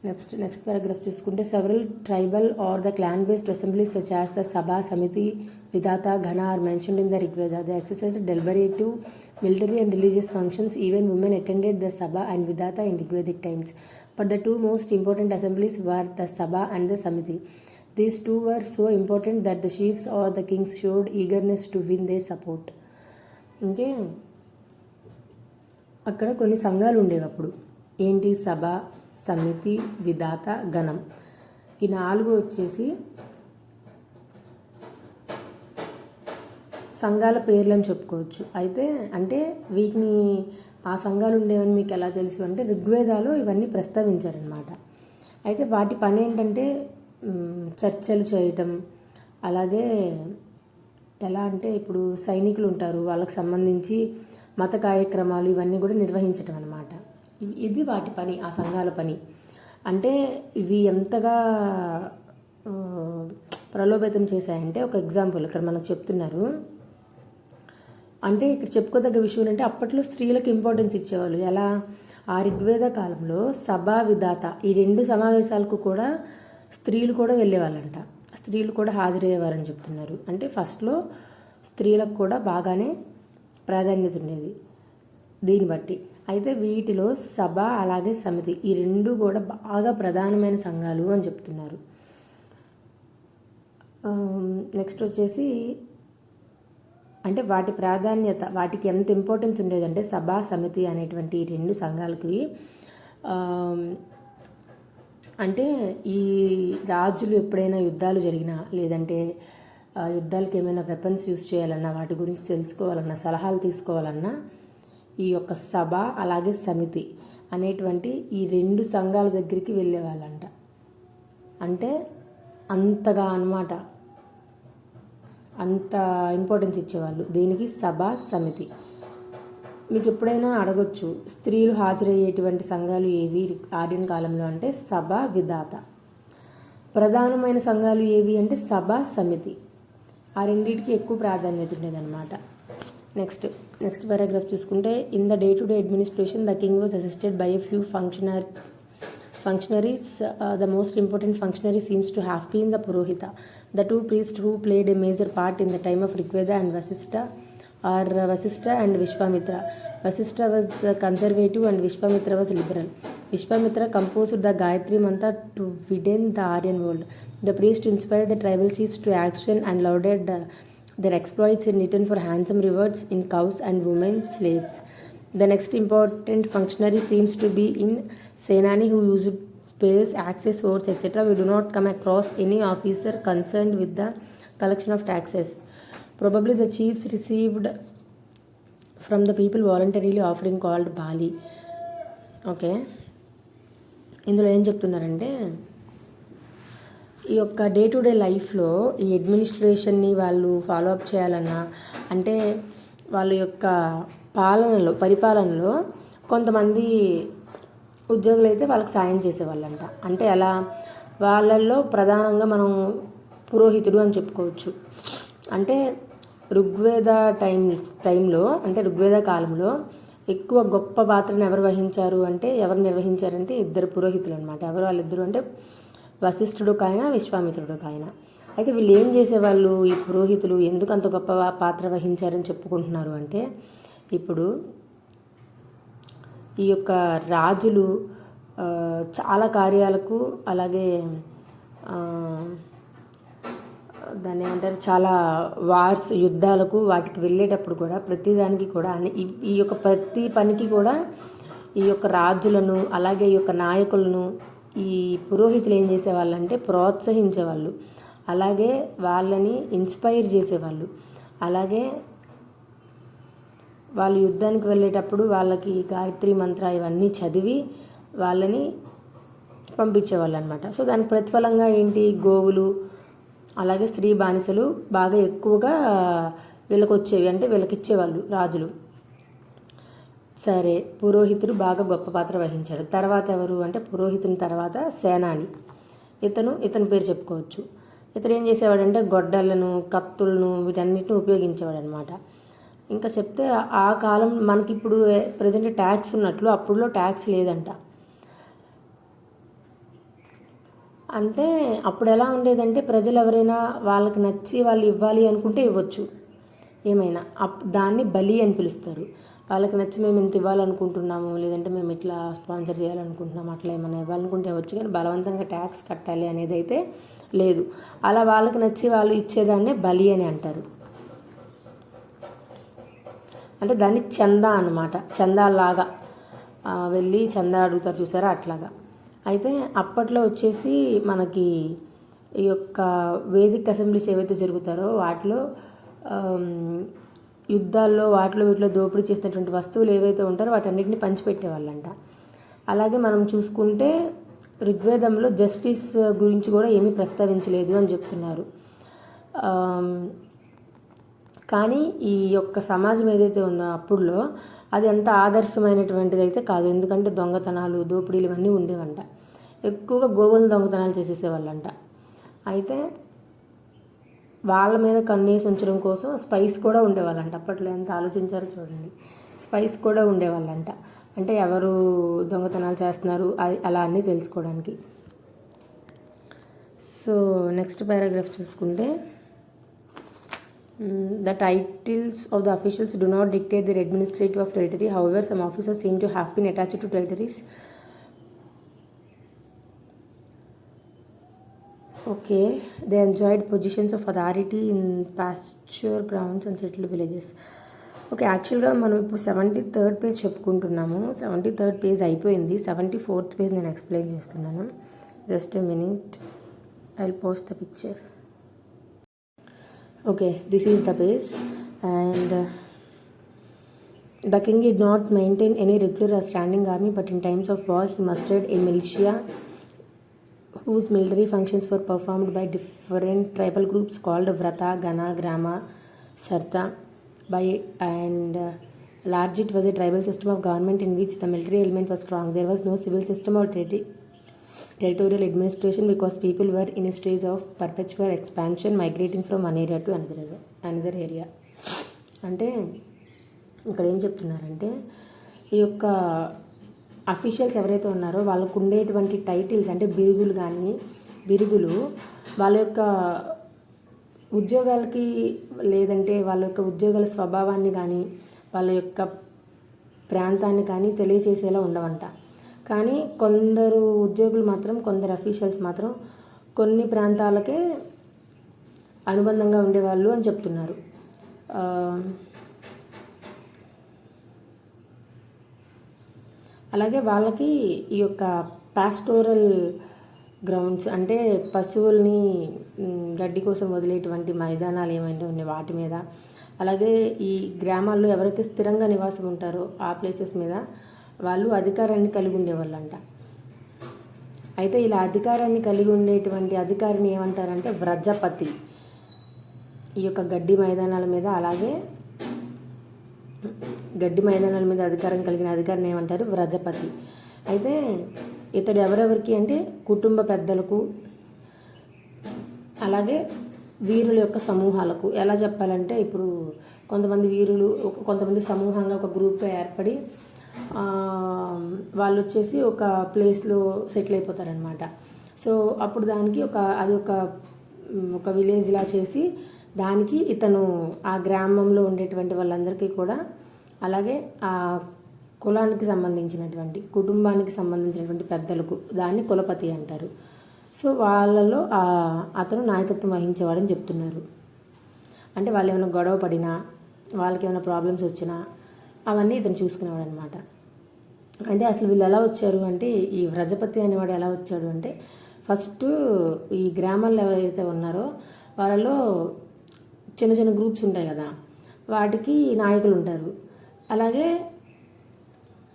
నెక్స్ట్ పారాగ్రాఫ్ చూసుకుంటే several tribal or the clan based assemblies such as the sabha, samiti, vidhata, gana are mentioned in the Rigveda. The exercise deliberative, military and religious functions. Even women attended the Sabha and Vidata in Rigvedic times. But the two most important assemblies were the Sabha and the Samiti. These two were so important that the chiefs or the kings showed eagerness to win their support. అంటే అక్కడ కొన్ని సంఘాలు ఉండేవి అప్పుడు. ఏంటి? సభ, సమితి, విధాత, గణం. ఈ 4 వచ్చేసి సంఘాల పేర్లని చెప్పుకోవచ్చు. అయితే అంటే వీటిని ఆ సంఘాలు ఉండేవని మీకు ఎలా తెలుసు అంటే ఋగ్వేదాలో ఇవన్నీ ప్రస్తావించారనమాట. అయితే వాటి పని ఏంటంటే చర్చలు చేయటం, అలాగే ఎలా అంటే ఇప్పుడు సైనికులు ఉంటారు, వాళ్ళకి సంబంధించి మత కార్యక్రమాలు ఇవన్నీ కూడా నిర్వహించటం అనమాట. ఇది వాటి పని, ఆ సంఘాల పని. అంటే ఇవి ఎంతగా ప్రలోభితం చేశాయంటే ఒక ఎగ్జాంపుల్ ఇక్కడ మనకు చెప్తున్నారు. అంటే ఇక్కడ చెప్పుకోదగ్గ విషయం అంటే అప్పట్లో స్త్రీలకు ఇంపార్టెన్స్ ఇచ్చేవాళ్ళు. ఎలా? ఆ ఋగ్వేద కాలంలో సభ, విధాత ఈ 2 సమావేశాలకు కూడా స్త్రీలు కూడా వెళ్ళేవాళ్ళంట. స్త్రీలు కూడా హాజరయ్యేవారని చెప్తున్నారు. అంటే ఫస్ట్లో స్త్రీలకు కూడా బాగానే ప్రాధాన్యత ఉండేది దీన్ని బట్టి. అయితే వీటిలో సభ అలాగే సమితి ఈ 2 కూడా బాగా ప్రధానమైన సంఘాలు అని చెప్తున్నారు. నెక్స్ట్ వచ్చేసి అంటే వాటి ప్రాధాన్యత, వాటికి ఎంత ఇంపార్టెన్స్ ఉండేదంటే సభ, సమితి అనేటువంటి ఈ 2 సంఘాలకి అంటే ఈ రాజులు ఎప్పుడైనా యుద్ధాలు జరిగినా లేదంటే యుద్ధాలకు ఏమైనా వెపన్స్ యూజ్ చేయాలన్నా, వాటి గురించి తెలుసుకోవాలన్నా, సలహాలు తీసుకోవాలన్నా ఈ యొక్క సభ అలాగే సమితి అనేటువంటి ఈ 2 సంఘాల దగ్గరికి వెళ్ళేవాళ్ళంట. అంటే అంతగా అన్నమాట, అంత ఇంపార్టెన్స్ ఇచ్చేవాళ్ళు దీనికి. సభ, సమితి. మీకు ఎప్పుడైనా అడగొచ్చు స్త్రీలు హాజరయ్యేటువంటి సంఘాలు ఏవి ఆర్యన్ కాలంలో అంటే సభ, విధాత. ప్రధానమైన సంఘాలు ఏవి అంటే సభ, సమితి. ఆ రెండింటికి ఎక్కువ ప్రాధాన్యత ఉండేదన్నమాట. నెక్స్ట్ పారాగ్రాఫ్ చూసుకుంటే in the day to day administration the king was assisted by a few functionaries. The most important functionary seems to have been the Purohita, the 2 priests who played a major part in the time of Rigveda and Vasishtha and Vishwamitra. Vasishtha was conservative and Vishwamitra was liberal. Vishwamitra composed the Gayatri Mantra to widen the Aryan world. The priest inspired the tribal chiefs to action and lauded their exploits in return for handsome rewards in cows and women slaves. The next important functionary seems to be in Senani, who used spears, axes, swords, etc. We do not come across any officer concerned with the collection of taxes. Probably the chiefs received from the people voluntarily offering called Bali. Okay, ఇందులో ఏం చెప్తున్నారంటే ఈ యొక్క day to day లైఫ్లో ఈ అడ్మినిస్ట్రేషన్ని వాళ్ళు follow up చేయాలన్నా అంటే వాళ్ళ యొక్క పరిపాలనలో కొంతమంది ఉద్యోగులు అయితే వాళ్ళకి సాయం చేసేవాళ్ళంట. అంటే అలా వాళ్ళల్లో ప్రధానంగా మనం పురోహితుడు అని చెప్పుకోవచ్చు. అంటే ఋగ్వేద టైంలో అంటే ఋగ్వేద కాలంలో ఎక్కువ గొప్ప పాత్రను ఎవరు నిర్వహించారంటే 2 పురోహితులు అనమాట. ఎవరు వాళ్ళిద్దరు అంటే వశిష్ఠుడు కాయన, విశ్వామిత్రుడు కాయన. అయితే వీళ్ళు ఏం చేసేవాళ్ళు? ఈ పురోహితులు ఎందుకు అంత గొప్ప పాత్ర వహించారని చెప్పుకుంటున్నారు అంటే ఇప్పుడు ఈ యొక్క రాజులు చాలా కార్యాలకు అలాగే దాన్ని ఏమంటారు చాలా వార్స్ యుద్ధాలకు వాటికి వెళ్ళేటప్పుడు కూడా ప్రతిదానికి కూడా ఈ యొక్క ప్రతి పనికి కూడా ఈ యొక్క రాజులను అలాగే ఈ యొక్క నాయకులను ఈ పురోహితులు ఏం చేసేవాళ్ళంటే ప్రోత్సహించేవాళ్ళు, అలాగే వాళ్ళని ఇన్స్పైర్ చేసేవాళ్ళు. అలాగే వాళ్ళు యుద్ధానికి వెళ్ళేటప్పుడు వాళ్ళకి గాయత్రి మంత్ర ఇవన్నీ చదివి వాళ్ళని పంపించేవాళ్ళు అనమాట. సో దానికి ప్రతిఫలంగా ఏంటి? గోవులు అలాగే స్త్రీ బానిసలు బాగా ఎక్కువగా వీళ్ళకి వచ్చేవి, అంటే వీళ్ళకి ఇచ్చేవాళ్ళు రాజులు. సరే, పురోహితుడు బాగా గొప్ప పాత్ర వహించాడు. తర్వాత ఎవరు అంటే పురోహితుని తర్వాత సేనాని, ఇతని పేరు చెప్పుకోవచ్చు. ఇతను ఏం చేసేవాడంటే గొడ్డలను, కత్తులను వీటన్నిటిని ఉపయోగించేవాడు అనమాట. ఇంకా చెప్తే ఆ కాలం మనకి ఇప్పుడు ప్రజెంట్ ట్యాక్స్ ఉన్నట్లు అప్పుడులో ట్యాక్స్ లేదంట. అంటే అప్పుడు ఎలా ఉండేదంటే ప్రజలు ఎవరైనా వాళ్ళకి నచ్చి వాళ్ళు ఇవ్వాలి అనుకుంటే ఇవ్వచ్చు ఏమైనా. దాన్ని బలి అని పిలుస్తారు. వాళ్ళకి నచ్చి మేము ఇంత ఇవ్వాలనుకుంటున్నాము, లేదంటే మేము ఇట్లా స్పాన్సర్ చేయాలనుకుంటున్నాము, అట్లా ఏమైనా ఇవ్వాలనుకుంటే ఇవ్వచ్చు, కానీ బలవంతంగా ట్యాక్స్ కట్టాలి అనేది అయితే లేదు. అలా వాళ్ళకి నచ్చి వాళ్ళు ఇచ్చేదాన్నే బలి అని అంటారు. అంటే దాన్ని చందా అన్నమాట. చందాలాగా వెళ్ళి చందా అడుగుతారు చూసారా, అట్లాగా. అయితే అప్పట్లో వచ్చేసి మనకి ఈ యొక్క వేదిక అసెంబ్లీస్ ఏవైతే జరుగుతారో వాటిలో యుద్ధాల్లో వీటిలో దోపిడీ చేసినటువంటి వస్తువులు ఏవైతే ఉంటారో వాటన్నిటిని పంచిపెట్టేవాళ్ళంట. అలాగే మనం చూసుకుంటే ఋగ్వేదంలో జస్టిస్ గురించి కూడా ఏమీ ప్రస్తావించలేదు అని చెప్తున్నారు. కానీ ఈ యొక్క సమాజం ఏదైతే ఉందో అప్పుడులో అది అంత ఆదర్శమైనటువంటిది అయితే కాదు. ఎందుకంటే దొంగతనాలు, దోపిడీలు ఇవన్నీ ఉండేవంట. ఎక్కువగా గోవులు దొంగతనాలు చేసేసేవాళ్ళంట. అయితే వాళ్ళ మీద కన్నేసి ఉంచడం కోసం స్పైస్ కూడా ఉండేవాళ్ళంట. అప్పట్లో ఎంత ఆలోచించారో చూడండి. స్పైస్ కూడా ఉండేవాళ్ళంట. అంటే ఎవరు దొంగతనాలు చేస్తున్నారు అలా అన్నీ తెలుసుకోవడానికి. సో నెక్స్ట్ పారాగ్రాఫ్ చూసుకుంటే, the titles of the officials do not dictate their administrative of territory. However, some officers seem to have been attached to territories. Okay, they enjoyed positions of authority in pasture grounds and settled villages. Okay, యాక్చువల్గా మనం ఇప్పుడు 73rd page చెప్పుకుంటున్నాము. 73rd page అయిపోయింది. 74th page నేను explain చేస్తున్నాను. Just a minute, I will post the picture. Okay, this is the base, and the king did not maintain any regular or standing army, but in times of war he mustered a militia whose military functions were performed by different tribal groups called Vrata, Gana, Grama, Sarta. By and large it was a tribal system of government in which the military element was strong. There was no civil system or territorial administration because people were in a stage of perpetual expansion, migrating from one area to another area. అంటే ఇక్కడ ఏం చెప్తున్నారంటే ఈ యొక్క officials ఎవరైతే ఉన్నారో వాళ్ళకు ఉండేటువంటి టైటిల్స్ అంటే బిరుదులు వాళ్ళ యొక్క ఉద్యోగాలకి, లేదంటే వాళ్ళ యొక్క ఉద్యోగాల స్వభావాన్ని కానీ వాళ్ళ యొక్క ప్రాంతాన్ని కానీ తెలియచేసేలా ఉండవంట. కానీ కొందరు ఉద్యోగులు మాత్రం, కొందరు అఫీషియల్స్ మాత్రం కొన్ని ప్రాంతాలకే అనుబంధంగా ఉండేవాళ్ళు అని చెప్తున్నారు. అలాగే వాళ్ళకి ఈ యొక్క పాస్టోరల్ గ్రౌండ్స్ అంటే పశువుల్ని గడ్డి కోసం వదిలేటువంటి మైదానాలు ఏమైనా ఉన్నాయి వాటి మీద, అలాగే ఈ గ్రామాల్లో ఎవరైతే స్థిరంగా నివాసం ఉంటారో ఆ ప్లేసెస్ మీద వాళ్ళు అధికారాన్ని కలిగి ఉండేవాళ్ళంట. అయితే ఇలా అధికారాన్ని కలిగి ఉండేటువంటి అధికారిని ఏమంటారంటే వ్రజపతి. ఈ యొక్క గడ్డి మైదానాల మీద, అలాగే గడ్డి మైదానాల మీద అధికారం కలిగిన అధికారిని ఏమంటారు వ్రజపతి. అయితే ఇతడు ఎవరెవరికి అంటే కుటుంబ పెద్దలకు, అలాగే వీరుల యొక్క సమూహాలకు. ఎలా చెప్పాలంటే ఇప్పుడు కొంతమంది వీరులు కొంతమంది సమూహంగా ఒక గ్రూప్గా ఏర్పడి వాళ్ళు వచ్చేసి ఒక ప్లేస్లో సెటిల్ అయిపోతారనమాట. సో అప్పుడు దానికి అది ఒక విలేజ్లా చేసి దానికి ఇతను ఆ గ్రామంలో ఉండేటువంటి వాళ్ళందరికీ కూడా, అలాగే ఆ కులానికి సంబంధించినటువంటి కుటుంబానికి సంబంధించినటువంటి పెద్దలకు దాన్ని కులపతి అంటారు. సో వాళ్ళలో అతను నాయకత్వం వహించేవాడని చెప్తున్నారు. అంటే వాళ్ళు ఏమైనా గొడవ పడినా, వాళ్ళకి ఏమైనా ప్రాబ్లమ్స్ వచ్చినా అవన్నీ ఇతను చూసుకునేవాడు అనమాట. అంటే అసలు వీళ్ళు ఎలా వచ్చారు అంటే, ఈ వ్రజపతి అనేవాడు ఎలా వచ్చాడు అంటే, ఫస్ట్ ఈ గ్రామాల్లో ఎవరైతే ఉన్నారో వాళ్ళలో చిన్న చిన్న గ్రూప్స్ ఉంటాయి కదా, వాటికి నాయకులు ఉంటారు. అలాగే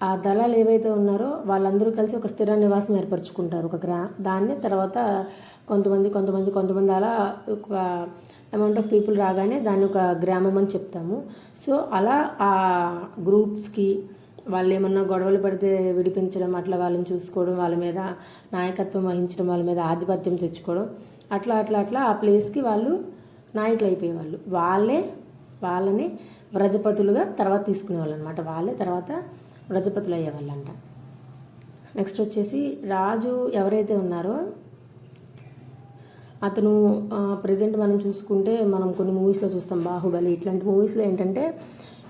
ఆ దళాలు ఏవైతే ఉన్నారో వాళ్ళందరూ కలిసి ఒక స్థిర నివాసం ఏర్పరచుకుంటారు దాన్ని తర్వాత కొంతమంది అలా ఒక అమౌంట్ ఆఫ్ పీపుల్ రాగానే దాన్ని ఒక గ్రామం అని చెప్తాము. సో అలా ఆ గ్రూప్స్కి వాళ్ళు ఏమన్నా గొడవలు పడితే విడిపించడం, అట్లా వాళ్ళని చూసుకోవడం, వాళ్ళ మీద నాయకత్వం వహించడం, వాళ్ళ మీద ఆధిపత్యం తెచ్చుకోవడం, అట్లా అట్లా అట్లా ఆ ప్లేస్కి వాళ్ళు నాయకులు అయిపోయేవాళ్ళు. వాళ్ళని వ్రజపతులుగా తర్వాత తీసుకునేవాళ్ళు అనమాట. వాళ్ళే తర్వాత వ్రజపతులు అయ్యేవాళ్ళంట. నెక్స్ట్ వచ్చేసి రాజు ఎవరైతే ఉన్నారో అతను ప్రజెంట్ మనం చూసుకుంటే మనం కొన్ని మూవీస్లో చూస్తాం, బాహుబలి ఇట్లాంటి మూవీస్లో ఏంటంటే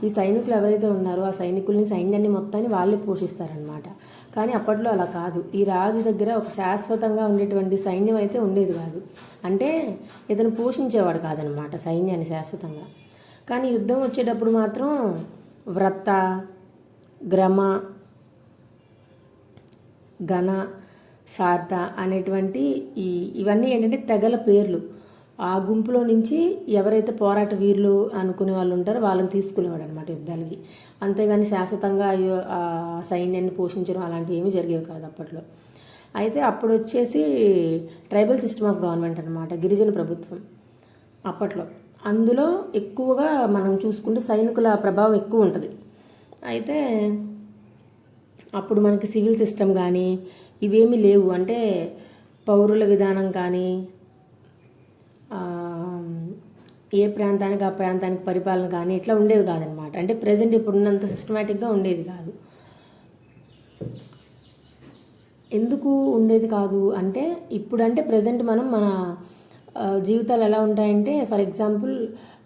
ఈ సైనికులు ఎవరైతే ఉన్నారో ఆ సైన్యాన్ని మొత్తాన్ని వాళ్ళే పోషిస్తారనమాట. కానీ అప్పట్లో అలా కాదు. ఈ రాజు దగ్గర ఒక శాశ్వతంగా ఉండేటువంటి సైన్యం అయితే ఉండేది కాదు. అంటే ఇతను పోషించేవాడు కాదనమాట సైన్యాన్ని శాశ్వతంగా. కానీ యుద్ధం వచ్చేటప్పుడు మాత్రం వ్రత, గ్రమ, గణ, సార్త అనేటువంటి ఇవన్నీ ఏంటంటే తెగల పేర్లు. ఆ గుంపులో నుంచి ఎవరైతే పోరాట వీరులు అనుకునే వాళ్ళు ఉంటారో వాళ్ళని తీసుకునేవాడు అనమాట యుద్ధాలకి. అంతేగాని శాశ్వతంగా ఆ సైన్యాన్ని పోషించడం అలాంటివి ఏమీ జరిగేవి కాదు అప్పట్లో. అయితే అప్పుడు వచ్చేసి ట్రైబల్ సిస్టమ్ ఆఫ్ గవర్నమెంట్ అనమాట, గిరిజన ప్రభుత్వం అప్పట్లో. అందులో ఎక్కువగా మనం చూసుకుంటే సైనికుల ప్రభావం ఎక్కువ ఉంటుంది. అయితే అప్పుడు మనకి సివిల్ సిస్టమ్ కానీ ఇవేమీ లేవు. అంటే పౌరుల విధానం కానీ ఏ ప్రాంతానికి ఆ ప్రాంతానికి పరిపాలన కానీ ఇట్లా ఉండేవి కాదనమాట. అంటే ప్రజెంట్ ఇప్పుడున్నంత సిస్టమేటిక్గా ఉండేది కాదు. ఎందుకు ఉండేది కాదు అంటే ఇప్పుడంటే ప్రజెంట్ మన జీవితాలు ఎలా ఉంటాయంటే, ఫర్ ఎగ్జాంపుల్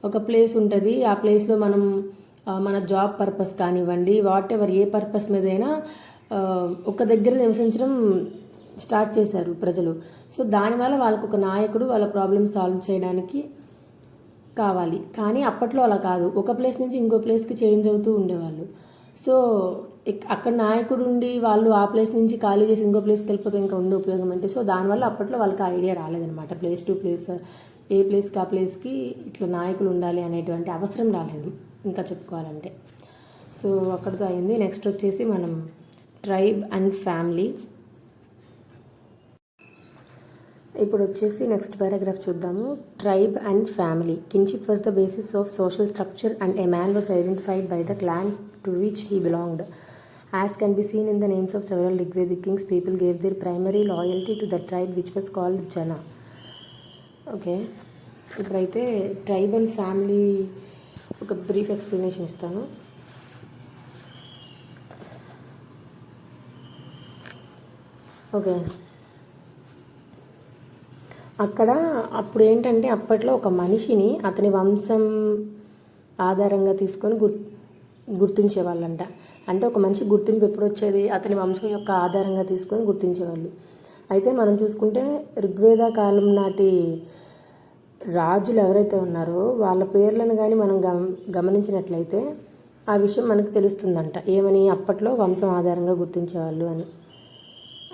ఒక ప్లేస్ ఉంటుంది, ఆ ప్లేస్లో మనం మన జాబ్ పర్పస్ కానివ్వండి, వాట్ ఎవర్ ఏ పర్పస్ మీదైనా ఒక దగ్గర నివసించడం స్టార్ట్ చేశారు ప్రజలు. సో దానివల్ల వాళ్ళకు ఒక నాయకుడు వాళ్ళ ప్రాబ్లమ్ సాల్వ్ చేయడానికి కావాలి. కానీ అప్పట్లో అలా కాదు, ఒక ప్లేస్ నుంచి ఇంకో ప్లేస్కి చేంజ్ అవుతూ ఉండేవాళ్ళు. సో అక్కడ నాయకుడు ఉండి వాళ్ళు ఆ ప్లేస్ నుంచి ఖాళీ చేసి ఇంకో ప్లేస్కి వెళ్ళిపోతే ఇంకా ఉండే ఉపయోగం ఏంటి? సో దానివల్ల అప్పట్లో వాళ్ళకి ఐడియా రాలేదనమాట. ప్లేస్ టు ప్లేస్, ఏ ప్లేస్కి ఆ ప్లేస్కి ఇట్లా నాయకులు ఉండాలి అనేటువంటి అవసరం రాలేదు ఇంకా చెప్పుకోవాలంటే. సో అక్కడితో అయింది. నెక్స్ట్ వచ్చేసి మనం ట్రైబ్ అండ్ ఫ్యామిలీ. ఇప్పుడు వచ్చేసి నెక్స్ట్ పారాగ్రాఫ్ చూద్దాము. Tribe and family. Kinship was the basis of social structure and a man was identified by the clan to which he belonged. As can be seen in the names of several Rigvedic kings, people gave their primary loyalty to the tribe which was called Jana. Okay, ఇప్పుడైతే tribe and family ఒక brief explanation ఇస్తాను. Okay, అక్కడ అప్పుడు ఏంటంటే అప్పట్లో ఒక మనిషిని అతని వంశం ఆధారంగా తీసుకొని గుర్తించేవాళ్ళంట. అంటే ఒక మనిషి గుర్తింపు ఎప్పుడు వచ్చేది? అతని వంశం యొక్క ఆధారంగా తీసుకొని గుర్తించేవాళ్ళు. అయితే మనం చూసుకుంటే ఋగ్వేద కాలం నాటి రాజులు ఎవరైతే ఉన్నారో వాళ్ళ పేర్లను కానీ మనం గమనించినట్లయితే ఆ విషయం మనకు తెలుస్తుందంట. ఏమని? అప్పట్లో వంశం ఆధారంగా గుర్తించేవాళ్ళు అని.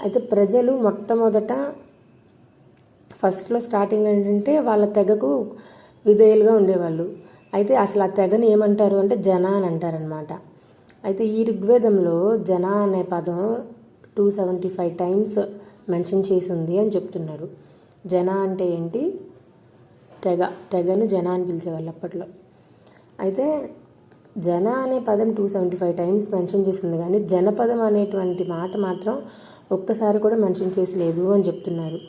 అయితే ప్రజలు మొట్టమొదట ఫస్ట్లో స్టార్టింగ్ ఏంటంటే వాళ్ళ తెగకు విధేయులుగా ఉండేవాళ్ళు. అయితే అసలు ఆ తెగని ఏమంటారు అంటే జన అని అంటారనమాట. అయితే ఈ ఋగ్వేదంలో జన అనే పదం 275 టైమ్స్ మెన్షన్ చేసి ఉంది అని చెప్తున్నారు. జన అంటే ఏంటి? తెగను జన అని పిలిచేవాళ్ళు అప్పట్లో. అయితే జన అనే పదం 275 టైమ్స్ మెన్షన్ చేసి ఉంది, కానీ జనపదం అనేటువంటి మాట మాత్రం ఒక్కసారి కూడా మెన్షన్ చేసి లేదు అని చెప్తున్నారు.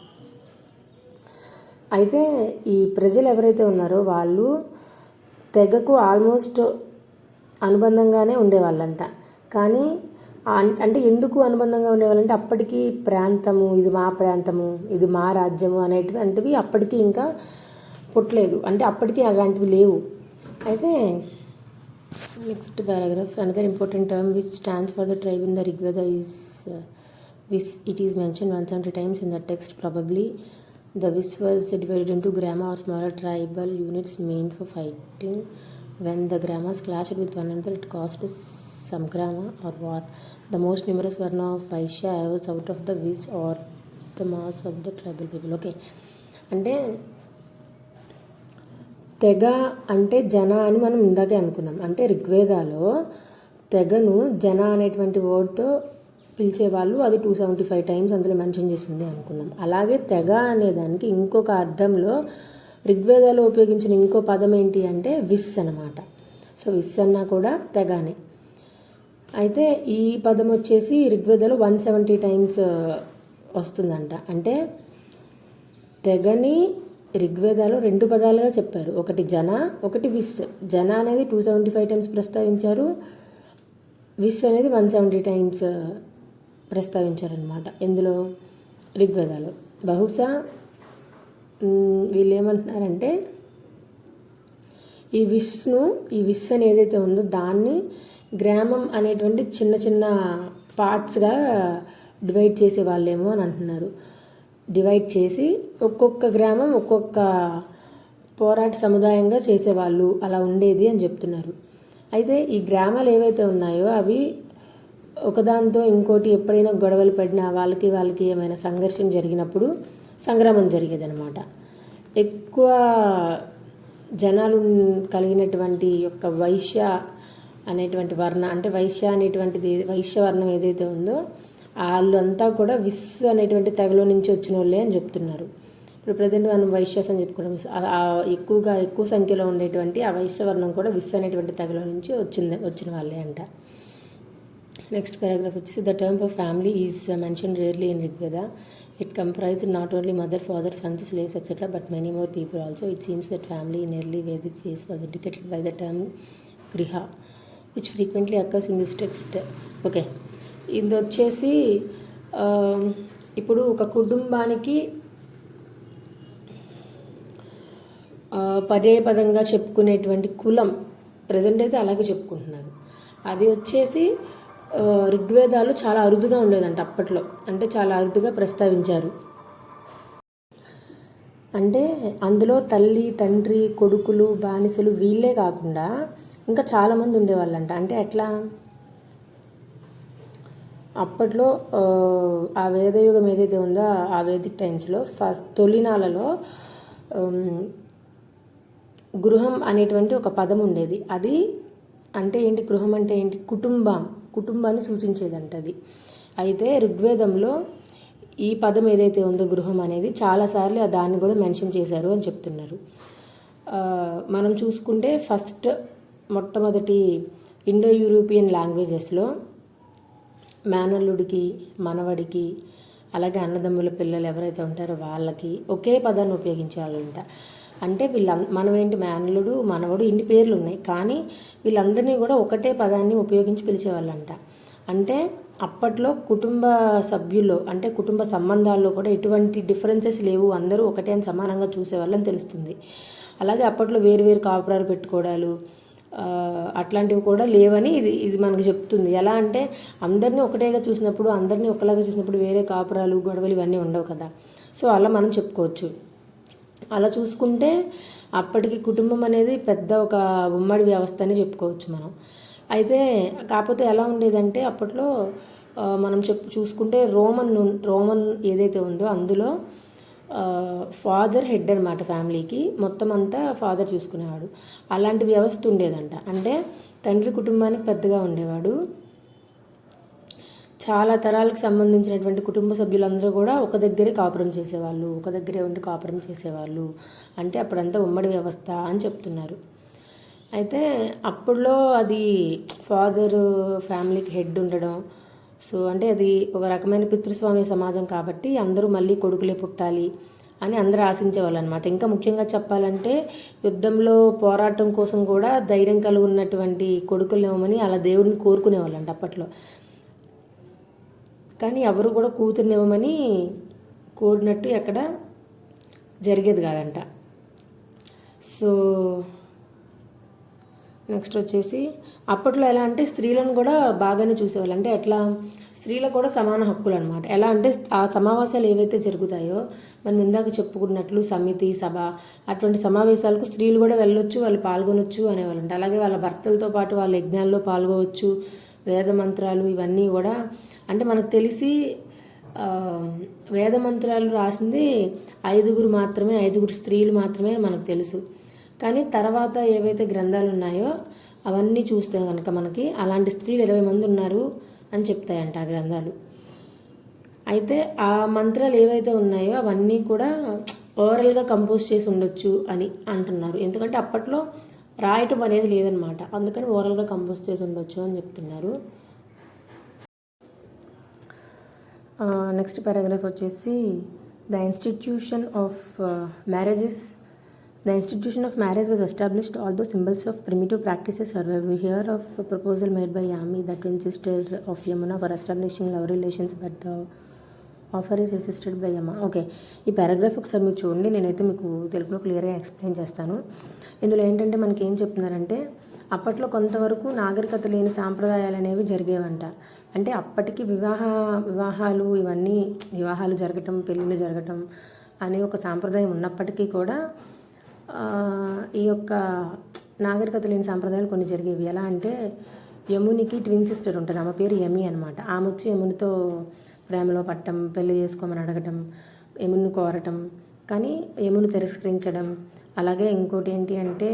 అయితే ఈ ప్రజలు ఎవరైతే ఉన్నారో వాళ్ళు తెగకు ఆల్మోస్ట్ అనుబంధంగానే ఉండేవాళ్ళంట. కానీ అంటే ఎందుకు అనుబంధంగా ఉండేవాళ్ళంటే అప్పటికి ప్రాంతము, ఇది మా ప్రాంతము, ఇది మా రాజ్యము అనేటువంటివి అప్పటికి ఇంకా పుట్టలేదు. అంటే అప్పటికి అలాంటివి లేవు. అయితే next paragraph. Another important term which stands for the tribe in the Rigveda is vis. It is mention 170 times in the text. Probably the Vis was divided into grama or smaller tribal units meant for fighting. When the gramas clashed with one another, it caused samgrama or war. The most numerous Varna of Vaishya was out of the Vis or the mass of the tribal people. Okay, అంటే తెగ అంటే జన అని మనం ఇందాకే అనుకున్నాం. అంటే ఋగ్వేదాలో తెగను జన అనేటువంటి వర్డ్తో పిలిచేవాళ్ళు. అది 275 టైమ్స్ అందులో మెన్షన్ చేసింది అనుకున్నాం. అలాగే తెగ అనేదానికి ఇంకొక అర్థంలో ఋగ్వేదాలో ఉపయోగించిన ఇంకో పదం ఏంటి అంటే విస్ అనమాట. సో విస్ అన్నా కూడా తెగానే. అయితే ఈ పదం వచ్చేసి ఋగ్వేదలో 170 టైమ్స్ వస్తుందంట. అంటే తెగని ఋగ్వేదాలో 2 పదాలుగా చెప్పారు, ఒకటి జన, ఒకటి విస్. జన అనేది 275 టైమ్స్ ప్రస్తావించారు, విస్ అనేది 170 టైమ్స్ ప్రస్తావించారనమాట. ఎందులో? ఋగ్వేదాలో. బహుశా వీళ్ళు ఏమంటున్నారంటే ఈ విస్ అని ఏదైతే ఉందో దాన్ని గ్రామం అనేటువంటి చిన్న చిన్న పార్ట్స్గా డివైడ్ చేసే వాళ్ళేమో అని అంటున్నారు. డివైడ్ చేసి ఒక్కొక్క గ్రామం ఒక్కొక్క పోరాట సముదాయంగా చేసేవాళ్ళు, అలా ఉండేది అని చెప్తున్నారు. అయితే ఈ గ్రామాలు ఏవైతే ఉన్నాయో అవి ఒకదాంతో ఇంకోటి ఎప్పుడైనా గొడవలు పడినా వాళ్ళకి ఏమైనా సంఘర్షణ జరిగినప్పుడు సంగ్రామం జరిగేదనమాట. ఎక్కువ జనాలు కలిగినటువంటి యొక్క వైశ్య అనేటువంటి వర్ణ, అంటే వైశ్య అనేటువంటిది వైశ్య వర్ణం ఏదైతే ఉందో వాళ్ళంతా కూడా విస్ అనేటువంటి తెగలో నుంచి వచ్చిన వాళ్ళే అని చెప్తున్నారు. ఇప్పుడు ప్రజెంట్ మనం వైశ్యాస్ అని చెప్పుకోవడం, ఎక్కువ సంఖ్యలో ఉండేటువంటి ఆ వైశ్యవర్ణం కూడా విస్ అనేటువంటి తెగలో నుంచి వచ్చిన వాళ్ళే అంట. నెక్స్ట్ పారాగ్రాఫ్ వచ్చేసి the term for family is mention rarely in Rigveda. It comprised not only mother, father, sons, slaves, etc., but many more people also. It seems that family in early Vedic phase was indicated by the term griha, which frequently occurs in this text. Okay, ఇది వచ్చేసి ఇప్పుడు ఒక కుటుంబానికి పర్యాయపదంగా చెప్పుకునేటువంటి కులం present అయితే అలాగే చెప్పుకుంటున్నారు. అది వచ్చేసి ఋగ్వేదాలు చాలా అరుదుగా ఉండేదంట అప్పట్లో, అంటే చాలా అరుదుగా ప్రస్తావించారు. అంటే అందులో తల్లి, తండ్రి, కొడుకులు, బానిసలు వీళ్ళే కాకుండా ఇంకా చాలామంది ఉండేవాళ్ళంట. అంటే ఎట్లా? అప్పట్లో ఆ వేదయుగం ఏదైతే ఉందో ఆ వేదిక్ టైమ్స్లో తొలినాలలో గృహం అనేటువంటి ఒక పదం ఉండేది. అది అంటే ఏంటి? గృహం అంటే ఏంటి? కుటుంబాన్ని సూచించేదంట అది. అయితే ఋగ్వేదంలో ఈ పదం ఏదైతే ఉందో గృహం అనేది చాలాసార్లు దాన్ని కూడా మెన్షన్ చేశారు అని చెప్తున్నారు. మనం చూసుకుంటే మొట్టమొదటి ఇండో యూరోపియన్ లాంగ్వేజెస్లో మేనల్లుడికి, మనవడికి, అలాగే అన్నదమ్ముల పిల్లలు ఎవరైతే ఉంటారో వాళ్ళకి ఒకే పదాన్ని ఉపయోగించాలంట. అంటే మనమేంటి, మేనల్లుడు, మనవడు, ఇన్ని పేర్లు ఉన్నాయి, కానీ వీళ్ళందరినీ కూడా ఒకటే పదాన్ని ఉపయోగించి పిలిచేవాళ్ళంట. అంటే అప్పట్లో కుటుంబ సభ్యుల్లో, అంటే కుటుంబ సంబంధాల్లో కూడా ఎటువంటి డిఫరెన్సెస్ లేవు, అందరూ ఒకటే అని సమానంగా చూసేవాళ్ళని తెలుస్తుంది. అలాగే అప్పట్లో వేరు కాపురాలు పెట్టుకోవడాలు అట్లాంటివి కూడా లేవని ఇది మనకు చెప్తుంది. ఎలా అంటే అందరినీ ఒకటేగా చూసినప్పుడు, అందరినీ ఒకలాగా చూసినప్పుడు వేరే కాపురాలు, గొడవలు ఇవన్నీ ఉండవు కదా. సో అలా మనం చెప్పుకోవచ్చు. అలా చూసుకుంటే అప్పటికి కుటుంబం అనేది పెద్ద ఒక ఉమ్మడి వ్యవస్థ అని చెప్పుకోవచ్చు మనం. అయితే కాకపోతే ఎలా ఉండేదంటే అప్పట్లో మనం చూసుకుంటే రోమన్ ఏదైతే ఉందో అందులో ఫాదర్ హెడ్ అనమాట. ఫ్యామిలీకి మొత్తం అంతా ఫాదర్ చూసుకునేవాడు. అలాంటి వ్యవస్థ ఉండేదంట. అంటే తండ్రి కుటుంబానికి పెద్దగా ఉండేవాడు. చాలా తరాలకు సంబంధించినటువంటి కుటుంబ సభ్యులందరూ కూడా ఒక దగ్గరే కాపురం చేసేవాళ్ళు, ఒక దగ్గరే ఉండి కాపురం చేసేవాళ్ళు. అంటే అప్పుడంతా ఉమ్మడి వ్యవస్థ అని చెప్తున్నారు. అయితే అప్పుడులో అది ఫాదర్ ఫ్యామిలీకి హెడ్ ఉండడం, సో అంటే అది ఒక రకమైన పితృస్వామ్య సమాజం కాబట్టి అందరూ మళ్ళీ కొడుకులే పుట్టాలి అని అందరూ ఆశించేవాళ్ళు అనమాట. ఇంకా ముఖ్యంగా చెప్పాలంటే యుద్ధంలో పోరాటం కోసం కూడా ధైర్యం కలిగి ఉన్నటువంటి కొడుకులేమని అలా దేవుడిని కోరుకునేవాళ్ళంట అప్పట్లో. కానీ ఎవరు కూడా కూతుర్నివ్వమని కోరినట్టు ఎక్కడ జరిగేది కాదంట. సో నెక్స్ట్ వచ్చేసి అప్పట్లో ఎలా అంటే స్త్రీలను కూడా బాగానే చూసేవాళ్ళు. అంటే ఎట్లా? స్త్రీలకు కూడా సమాన హక్కులు అనమాట. ఎలా అంటే ఆ సమావేశాలు ఏవైతే జరుగుతాయో మనం ఇందాక చెప్పుకున్నట్లు సమితి, సభ, అటువంటి సమావేశాలకు స్త్రీలు కూడా వెళ్ళొచ్చు, వాళ్ళు పాల్గొనొచ్చు అనేవాళ్ళంట. అలాగే వాళ్ళ భర్తలతో పాటు వాళ్ళ యజ్ఞాల్లో పాల్గొవచ్చు. వేద మంత్రాలు ఇవన్నీ కూడా, అంటే మనకు తెలిసి వేద మంత్రాలు రాసింది 5 స్త్రీలు మాత్రమే మనకు తెలుసు. కానీ తర్వాత ఏవైతే గ్రంథాలు ఉన్నాయో అవన్నీ చూస్తే కనుక మనకి అలాంటి స్త్రీలు 20 మంది ఉన్నారు అని చెప్తాయంట ఆ గ్రంథాలు. అయితే ఆ మంత్రాలు ఏవైతే ఉన్నాయో అవన్నీ కూడా ఓవరాల్గా కంపోజ్ చేసి ఉండొచ్చు అని అంటున్నారు. ఎందుకంటే అప్పట్లో రాయటం అనేది లేదనమాట, అందుకని ఓవరాల్గా కంపోజ్ చేసి ఉండొచ్చు అని చెప్తున్నారు. నెక్స్ట్ పారాగ్రాఫ్ వచ్చేసి the institution of marriages The institution of marriage was established, although symbols of primitive practices survive. We hear of a proposal made by Yami, the twin sister of Yamuna, for establishing love relations, but the offer is assisted by Yama. Okay, ఈ paragraph ఒకసారి మీరు చూడండి, నేనైతే మీకు తెలుగులో క్లియర్గా explain చేస్తాను. ఇందులో ఏంటంటే మనకి ఏం చెప్తున్నారంటే, అప్పట్లో కొంతవరకు నాగరికత లేని సాంప్రదాయాలు అనేవి జరిగేవంట. అంటే అప్పటికి వివాహాలు ఇవన్నీ వివాహాలు జరగటం, పెళ్ళిళ్ళు జరగటం అనే ఒక సాంప్రదాయం ఉన్నప్పటికీ కూడా ఈ యొక్క నాగరికత లేని సాంప్రదాయాలు కొన్ని జరిగేవి. ఎలా అంటే, యమునికి ట్విన్ సిస్టర్ ఉంటుంది, ఆమె పేరు యమి అనమాట. ఆమె వచ్చి యమునితో ప్రేమలో పట్టడం, పెళ్లి చేసుకోమని అడగటం, యముని కోరటం, కానీ యముని తిరస్కరించడం. అలాగే ఇంకోటి ఏంటి అంటే,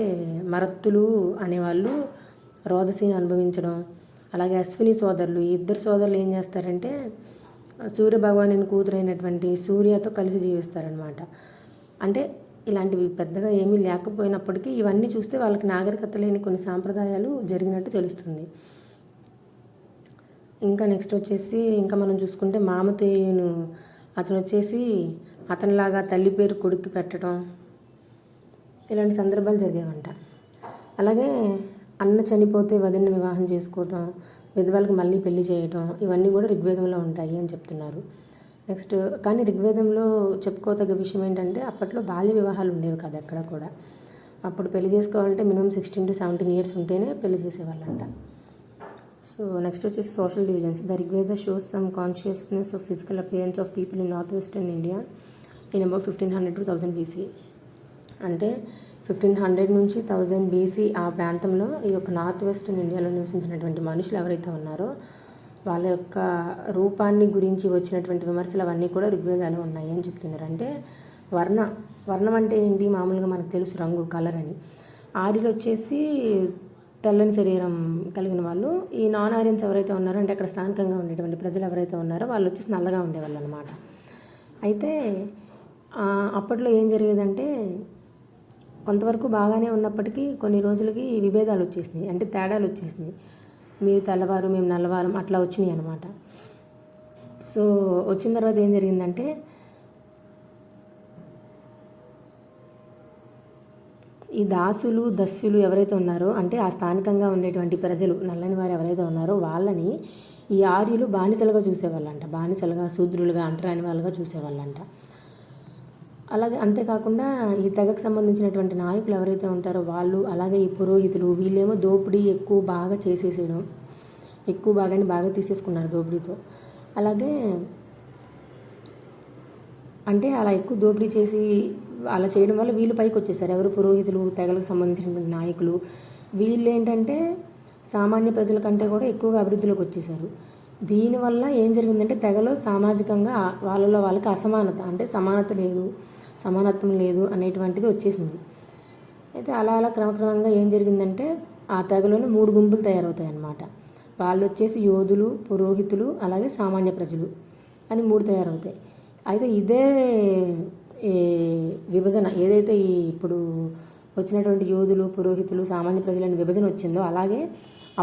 మరత్తులు అనేవాళ్ళు రోదసిని అనుభవించడం. అలాగే అశ్విని సోదరులు, ఈ ఇద్దరు సోదరులు ఏం చేస్తారంటే, సూర్య భగవానుని కూతురైనటువంటి సూర్యతో కలిసి జీవిస్తారనమాట. అంటే ఇలాంటివి పెద్దగా ఏమీ లేకపోయినప్పటికీ ఇవన్నీ చూస్తే వాళ్ళకి నాగరికత లేని కొన్ని సాంప్రదాయాలు జరిగినట్టు తెలుస్తుంది. ఇంకా నెక్స్ట్ వచ్చేసి ఇంకా మనం చూసుకుంటే మామతేయును, అతను వచ్చేసి అతనిలాగా తల్లి పేరు కొడుక్కి పెట్టడం, ఇలాంటి సందర్భాలు జరిగేవంట. అలాగే అన్న చనిపోతే వదిన వివాహం చేసుకోవటం, విధవలకు మళ్ళీ పెళ్లి చేయటం, ఇవన్నీ కూడా ఋగ్వేదంలో ఉంటాయి అని చెప్తున్నారు. నెక్స్ట్ కానీ ఋగ్వేదంలో చెప్పుకోదగ్గ విషయం ఏంటంటే, అప్పట్లో బాల్య వివాహాలు ఉండేవి కాదు ఎక్కడ కూడా. అప్పుడు పెళ్లి చేసుకోవాలంటే మినిమం 16 to 17 years ఉంటేనే పెళ్లి చేసేవాళ్ళంట. సో నెక్స్ట్ వచ్చేసి social divisions. The Rigveda shows some consciousness of physical appearance of people in north western India in about 1500 to 1000 BC. అంటే 1500 నుంచి 1000 BC ఆ ప్రాంతంలో ఈ యొక్క నార్త్ వెస్టర్న్ ఇండియాలో నివసించినటువంటి మనుషులు ఎవరైతే ఉన్నారో వాళ్ళ యొక్క రూపాన్ని గురించి వచ్చినటువంటి విమర్శలు అవన్నీ కూడా ఋగ్వేదాలు ఉన్నాయి అని చెప్తున్నారు. అంటే వర్ణం అంటే ఏంటి, మామూలుగా మనకు తెలుసు రంగు, కలర్ అని. ఆర్యులు వచ్చేసి తెల్లని శరీరం కలిగిన వాళ్ళు. ఈ నాన్ ఆర్యన్స్ ఎవరైతే ఉన్నారో, అంటే అక్కడ స్థానికంగా ఉండేటువంటి ప్రజలు ఎవరైతే ఉన్నారో వాళ్ళు వచ్చేసి నల్లగా ఉండేవాళ్ళు అనమాట. అయితే అప్పట్లో ఏం జరిగేదంటే, కొంతవరకు బాగానే ఉన్నప్పటికీ కొన్ని రోజులకి విభేదాలు వచ్చేసినాయి, అంటే తేడాలు వచ్చేసినాయి. మీరు తెల్లవారు మేము నల్లవారం అట్లా వచ్చినాయి అనమాట. సో వచ్చిన తర్వాత ఏం జరిగిందంటే, ఈ దాసులు దస్యులు ఎవరైతే ఉన్నారో, అంటే ఆ స్థానికంగా ఉండేటువంటి ప్రజలు నల్లని వారు ఎవరైతే ఉన్నారో వాళ్ళని ఈ ఆర్యులు బానిసలుగా చూసేవాళ్ళంట. బానిసలుగా, శూద్రులుగా, అంటరాని వాళ్ళుగా చూసేవాళ్ళంట. అలాగే అంతేకాకుండా ఈ తెగకు సంబంధించినటువంటి నాయకులు ఎవరైతే ఉంటారో వాళ్ళు, అలాగే ఈ పురోహితులు, వీళ్ళేమో దోపిడీ ఎక్కువ బాగా చేసేసేయడం, ఎక్కువ బాగా తీసేసుకున్నారు దోపిడీతో. అలాగే అంటే అలా ఎక్కువ దోపిడీ చేసి అలా చేయడం వల్ల వీళ్ళు పైకి వచ్చేసారు. ఎవరు? పురోహితులు, తెగలకు సంబంధించినటువంటి నాయకులు. వీళ్ళు ఏంటంటే సామాన్య ప్రజల కంటే కూడా ఎక్కువగా అభివృద్ధిలోకి వచ్చేసారు. దీనివల్ల ఏం జరిగిందంటే, తెగలో సామాజికంగా వాళ్ళకి అసమానత, అంటే సమానత్వం లేదు అనేటువంటిది వచ్చేసింది. అయితే అలా క్రమక్రమంగా ఏం జరిగిందంటే, ఆ తెగలోనే 3 గుంపులు తయారవుతాయి అన్నమాట. వాళ్ళు వచ్చేసి యోధులు, పురోహితులు, అలాగే సామాన్య ప్రజలు అని 3 తయారవుతాయి. అయితే ఇదే విభజన ఏదైతే ఇప్పుడు వచ్చినటువంటి యోధులు, పురోహితులు, సామాన్య ప్రజలని విభజన వచ్చిందో, అలాగే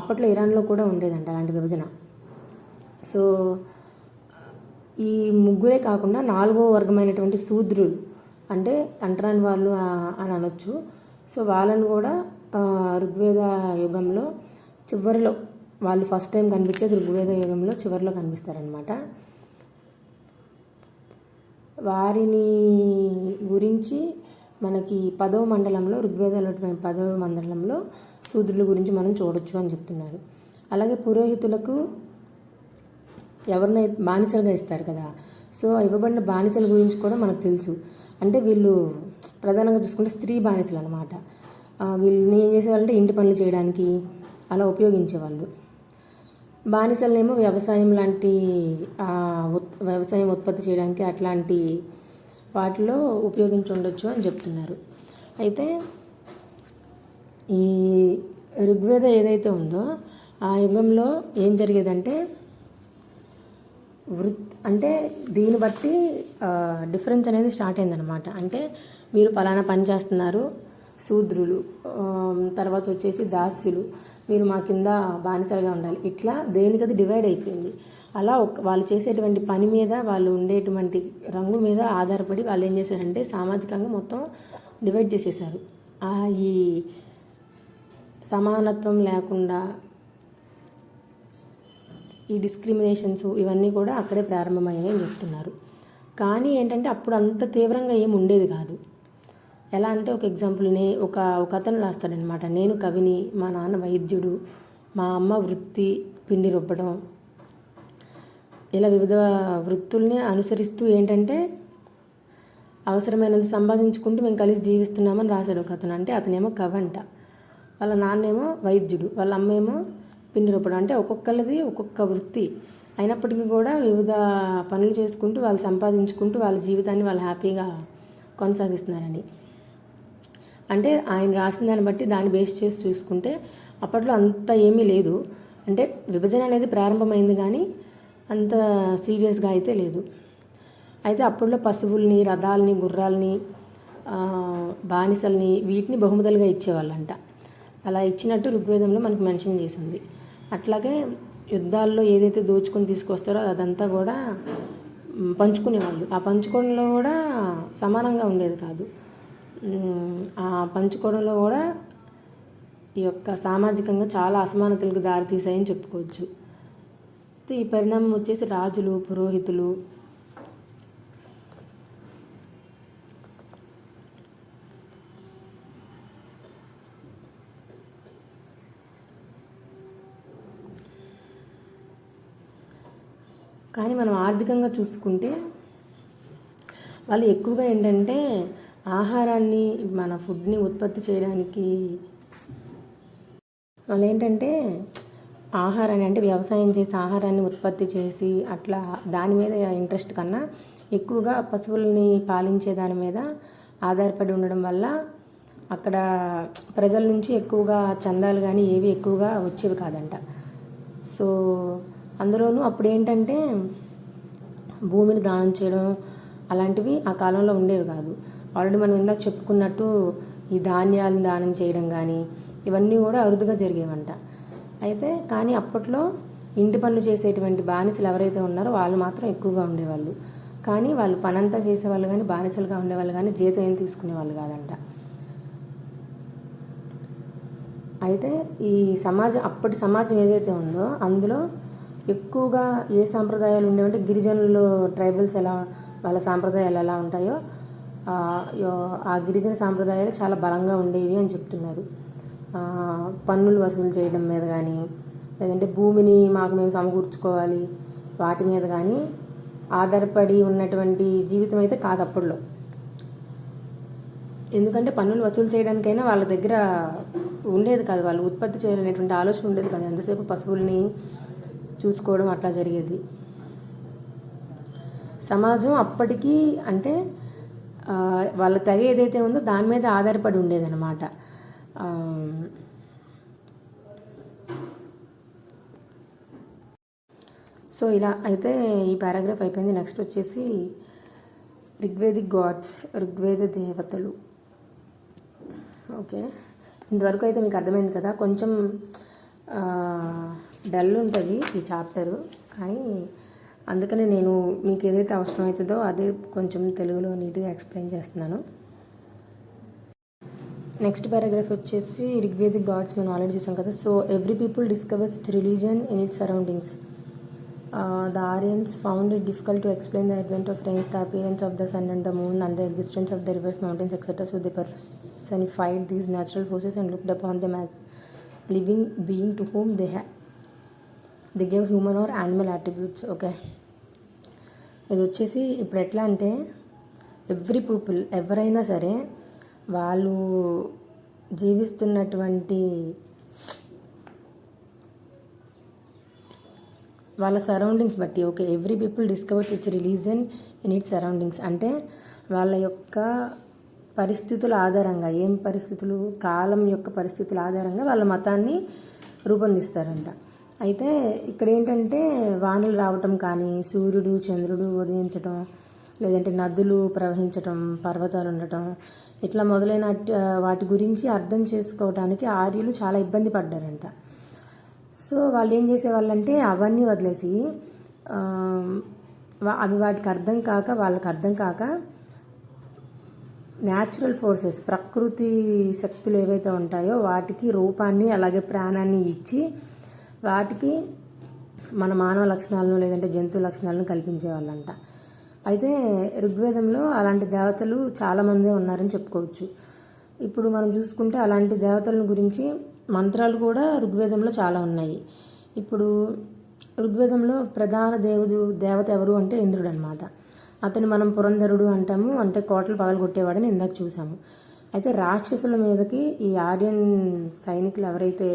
అప్పట్లో ఇరాన్లో కూడా ఉండేదంట అలాంటి విభజన. సో ఈ ముగ్గురే కాకుండా 4వ వర్గమైనటువంటి శూద్రులు, అంటే అంటరాని వాళ్ళు అని అనొచ్చు. సో వాళ్ళని కూడా ఋగ్వేద యుగంలో చివరిలో, వాళ్ళు ఫస్ట్ టైం కనిపించేది ఋగ్వేద యుగంలో చివరిలో కనిపిస్తారనమాట. వారిని గురించి మనకి 10వ మండలంలో, ఋగ్వేదంలో 10వ మండలంలో శూద్రుల గురించి మనం చూడొచ్చు అని చెప్తున్నారు. అలాగే పురోహితులకు ఎవరినైతే బానిసలుగా ఇస్తారు కదా, సో ఇవ్వబడిన బానిసల గురించి కూడా మనకు తెలుసు. అంటే వీళ్ళు ప్రధానంగా చూసుకుంటే స్త్రీ బానిసలు అనమాట. వీళ్ళని ఏం చేసేవాళ్ళంటే ఇంటి పనులు చేయడానికి అలా ఉపయోగించేవాళ్ళు. బానిసలనేమో వ్యవసాయం ఉత్పత్తి చేయడానికి అట్లాంటి వాటిలో ఉపయోగించి ఉండొచ్చు అని చెప్తున్నారు. అయితే ఈ ఋగ్వేద ఏదైతే ఉందో ఆ యుగంలో ఏం జరిగేదంటే, అంటే దీన్ని బట్టి డిఫరెన్స్ అనేది స్టార్ట్ అయిందనమాట. అంటే మీరు పలానా పని చేస్తున్నారు శూద్రులు, తర్వాత వచ్చేసి దాస్యులు, మీరు మా కింద బానిసలుగా ఉండాలి, ఇట్లా దేనికది డివైడ్ అయిపోయింది. అలా వాళ్ళు చేసేటువంటి పని మీద, వాళ్ళు ఉండేటువంటి రంగు మీద ఆధారపడి వాళ్ళు ఏం చేశారంటే సామాజికంగా మొత్తం డివైడ్ చేసేసారు. ఈ సమానత్వం లేకుండా ఈ డిస్క్రిమినేషన్స్ ఇవన్నీ కూడా అక్కడే ప్రారంభమయ్యాయని చెప్తున్నారు. కానీ ఏంటంటే అప్పుడు అంత తీవ్రంగా ఏమి ఉండేది కాదు. ఎలా అంటే ఒక ఎగ్జాంపుల్ ఒక అతను రాస్తాడనమాట, నేను కవిని, మా నాన్న వైద్యుడు, మా అమ్మ వృత్తి పిండి రుబ్బడం, ఇలా వివిధ వృత్తుల్ని అనుసరిస్తూ ఏంటంటే అవసరమైనంత సంపాదించుకుంటూ మేము కలిసి జీవిస్తున్నామని రాశాడు ఒక అతను. అంటే అతనేమో కవి అంట, వాళ్ళ నాన్నేమో వైద్యుడు, వాళ్ళ అమ్మేమో పిండి రుబ్బడం. అంటే ఒక్కొక్కరిది ఒక్కొక్క వృత్తి అయినప్పటికీ కూడా వివిధ పనులు చేసుకుంటూ వాళ్ళు సంపాదించుకుంటూ వాళ్ళ జీవితాన్ని వాళ్ళు హ్యాపీగా కొనసాగిస్తున్నారని. అంటే ఆయన రాసిన దాన్ని బట్టి దాన్ని బేస్ చేసి చూసుకుంటే అప్పట్లో అంత ఏమీ లేదు. అంటే విభజన అనేది ప్రారంభమైంది కానీ అంత సీరియస్గా అయితే లేదు. అయితే అప్పట్లో పశువుల్ని, రథాలని, గుర్రాలని, బానిసల్ని వీటిని బహుమతులుగా ఇచ్చేవాళ్ళంట. అలా ఇచ్చినట్టు ఋగ్వేదంలో మనకు మెన్షన్ చేసింది. అట్లాగే యుద్ధాల్లో ఏదైతే దోచుకొని తీసుకొస్తారో అదంతా కూడా పంచుకునేవాళ్ళు. ఆ పంచుకోవడంలో కూడా సమానంగా ఉండేది కాదు. ఆ పంచుకోవడంలో కూడా ఈ యొక్క సామాజికంగా చాలా అసమానతలకు దారితీసాయని చెప్పుకోవచ్చు. ఈ పరిణామం వచ్చేసి రాజులు, పురోహితులు, కానీ మనం ఆర్థికంగా చూసుకుంటే వాళ్ళు ఎక్కువగా ఏంటంటే ఆహారాన్ని, మన ఫుడ్ని ఉత్పత్తి చేయడానికి వాళ్ళు ఏంటంటే ఆహారాన్ని, అంటే వ్యవసాయం చేసి ఆహారాన్ని ఉత్పత్తి చేసి అట్లా దాని మీద ఇంట్రెస్ట్ కన్నా ఎక్కువగా పశువుల్ని పాలించే దాని మీద ఆధారపడి ఉండడం వల్ల అక్కడ ప్రజల నుంచి ఎక్కువగా చందాలు కానీ ఏవి ఎక్కువగా వచ్చేవి కాదంట. సో అందులోనూ అప్పుడు ఏంటంటే భూమిని దానం చేయడం అలాంటివి ఆ కాలంలో ఉండేవి కాదు. ఆల్రెడీ మనం ఇందాక చెప్పుకున్నట్టు ఈ ధాన్యాలను దానం చేయడం కానీ ఇవన్నీ కూడా అరుదుగా జరిగేవంట. అయితే కానీ అప్పట్లో ఇంటి పనులు చేసేటువంటి బానిసలు ఎవరైతే ఉన్నారో వాళ్ళు మాత్రం ఎక్కువగా ఉండేవాళ్ళు. కానీ వాళ్ళు పనంతా చేసేవాళ్ళు కానీ బానిసలుగా ఉండేవాళ్ళు కానీ జీతం ఏం తీసుకునేవాళ్ళు కాదంట. అయితే ఈ అప్పటి సమాజం ఏదైతే ఉందో అందులో ఎక్కువగా ఏ సాంప్రదాయాలు ఉండేవంటే గిరిజనులు, ట్రైబల్స్ ఎలా వాళ్ళ సాంప్రదాయాలు ఎలా ఉంటాయో ఆ గిరిజన సాంప్రదాయాలు చాలా బలంగా ఉండేవి అని చెప్తున్నారు. పన్నులు వసూలు చేయడం మీద కానీ, లేదంటే భూమిని మేము సమకూర్చుకోవాలి వాటి మీద కానీ ఆధారపడి ఉన్నటువంటి జీవితం అయితే కాదు అప్పట్లో. ఎందుకంటే పన్నులు వసూలు చేయడానికైనా వాళ్ళ దగ్గర ఉండేది కాదు, వాళ్ళు ఉత్పత్తి చేయాలనేటువంటి ఆలోచన ఉండేది కాదు. ఎంతసేపు పశువుల్ని చూసుకోవడం అట్లా జరిగేది. సమాజం అప్పటికి అంటే వాళ్ళ తెగ ఏదైతే ఉందో దాని మీద ఆధారపడి ఉండేదన్నమాట. సో ఇలా అయితే ఈ పారాగ్రాఫ్ అయిపోయింది. నెక్స్ట్ వచ్చేసి ఋగ్వేదిక్ గాడ్స్, ఋగ్వేద దేవతలు. ఓకే, ఇంతవరకు అయితే మీకు అర్థమైంది కదా. కొంచెం డల్ ఉంటుంది ఈ చాప్టరు, కానీ అందుకనే నేను మీకు ఏదైతే అవసరమవుతుందో అదే కొంచెం తెలుగులో నీట్గా ఎక్స్ప్లెయిన్ చేస్తున్నాను. నెక్స్ట్ పారాగ్రాఫ్ వచ్చేసి ఋగ్వేదిక్ గాడ్స్ మనం ఆల్రెడీ చూసాం కదా. So every people discovers it's religion in it's surroundings. The Aryans found it difficult to explain the advent of rains, the appearance of the sun and the moon, and the existence of the rivers, mountains, etc. So they personified these natural forces and looked upon them as living being to whom they gave human or animal attributes. Okay, ఇది వచ్చేసి ఇప్పుడు ఎట్లా అంటే every people, ఎవరైనా సరే వాళ్ళు జీవిస్తున్నటువంటి వాళ్ళ surroundings బట్టి. Okay, every people discovers it's religion in it's surroundings అంటే వాళ్ళ యొక్క పరిస్థితుల ఆధారంగా, ఏం పరిస్థితులు, కాలం యొక్క పరిస్థితుల ఆధారంగా వాళ్ళ మతాన్ని రూపొందిస్తారంట. అయితే ఇక్కడ ఏంటంటే వానలు రావటం కానీ, సూర్యుడు చంద్రుడు ఉదయించటం, లేదంటే నదులు ప్రవహించటం, పర్వతాలు ఉండటం, ఇట్లా మొదలైన వాటి గురించి అర్థం చేసుకోవడానికి ఆర్యులు చాలా ఇబ్బంది పడ్డారంట. సో వాళ్ళు ఏం చేసేవాళ్ళంటే అవన్నీ వదిలేసి అవి వాటికి అర్థం కాక వాళ్ళకి అర్థం కాక న్యాచురల్ ఫోర్సెస్, ప్రకృతి శక్తులు ఏవైతే ఉంటాయో వాటికి రూపాన్ని అలాగే ప్రాణాన్ని ఇచ్చి వాటికి మన మానవ లక్షణాలను లేదంటే జంతు లక్షణాలను కల్పించేవాళ్ళంట. అయితే ఋగ్వేదంలో అలాంటి దేవతలు చాలామందే ఉన్నారని చెప్పుకోవచ్చు. ఇప్పుడు మనం చూసుకుంటే అలాంటి దేవతల గురించి మంత్రాలు కూడా ఋగ్వేదంలో చాలా ఉన్నాయి. ఇప్పుడు ఋగ్వేదంలో ప్రధాన దేవత ఎవరు అంటే ఇంద్రుడు అనమాట. అతని మనం పురంధరుడు అంటాము, అంటే కోటలు పగలగొట్టేవాడని ఇందాక చూసాము. అయితే రాక్షసుల మీదకి ఈ ఆర్యన్ సైనికులు ఎవరైతే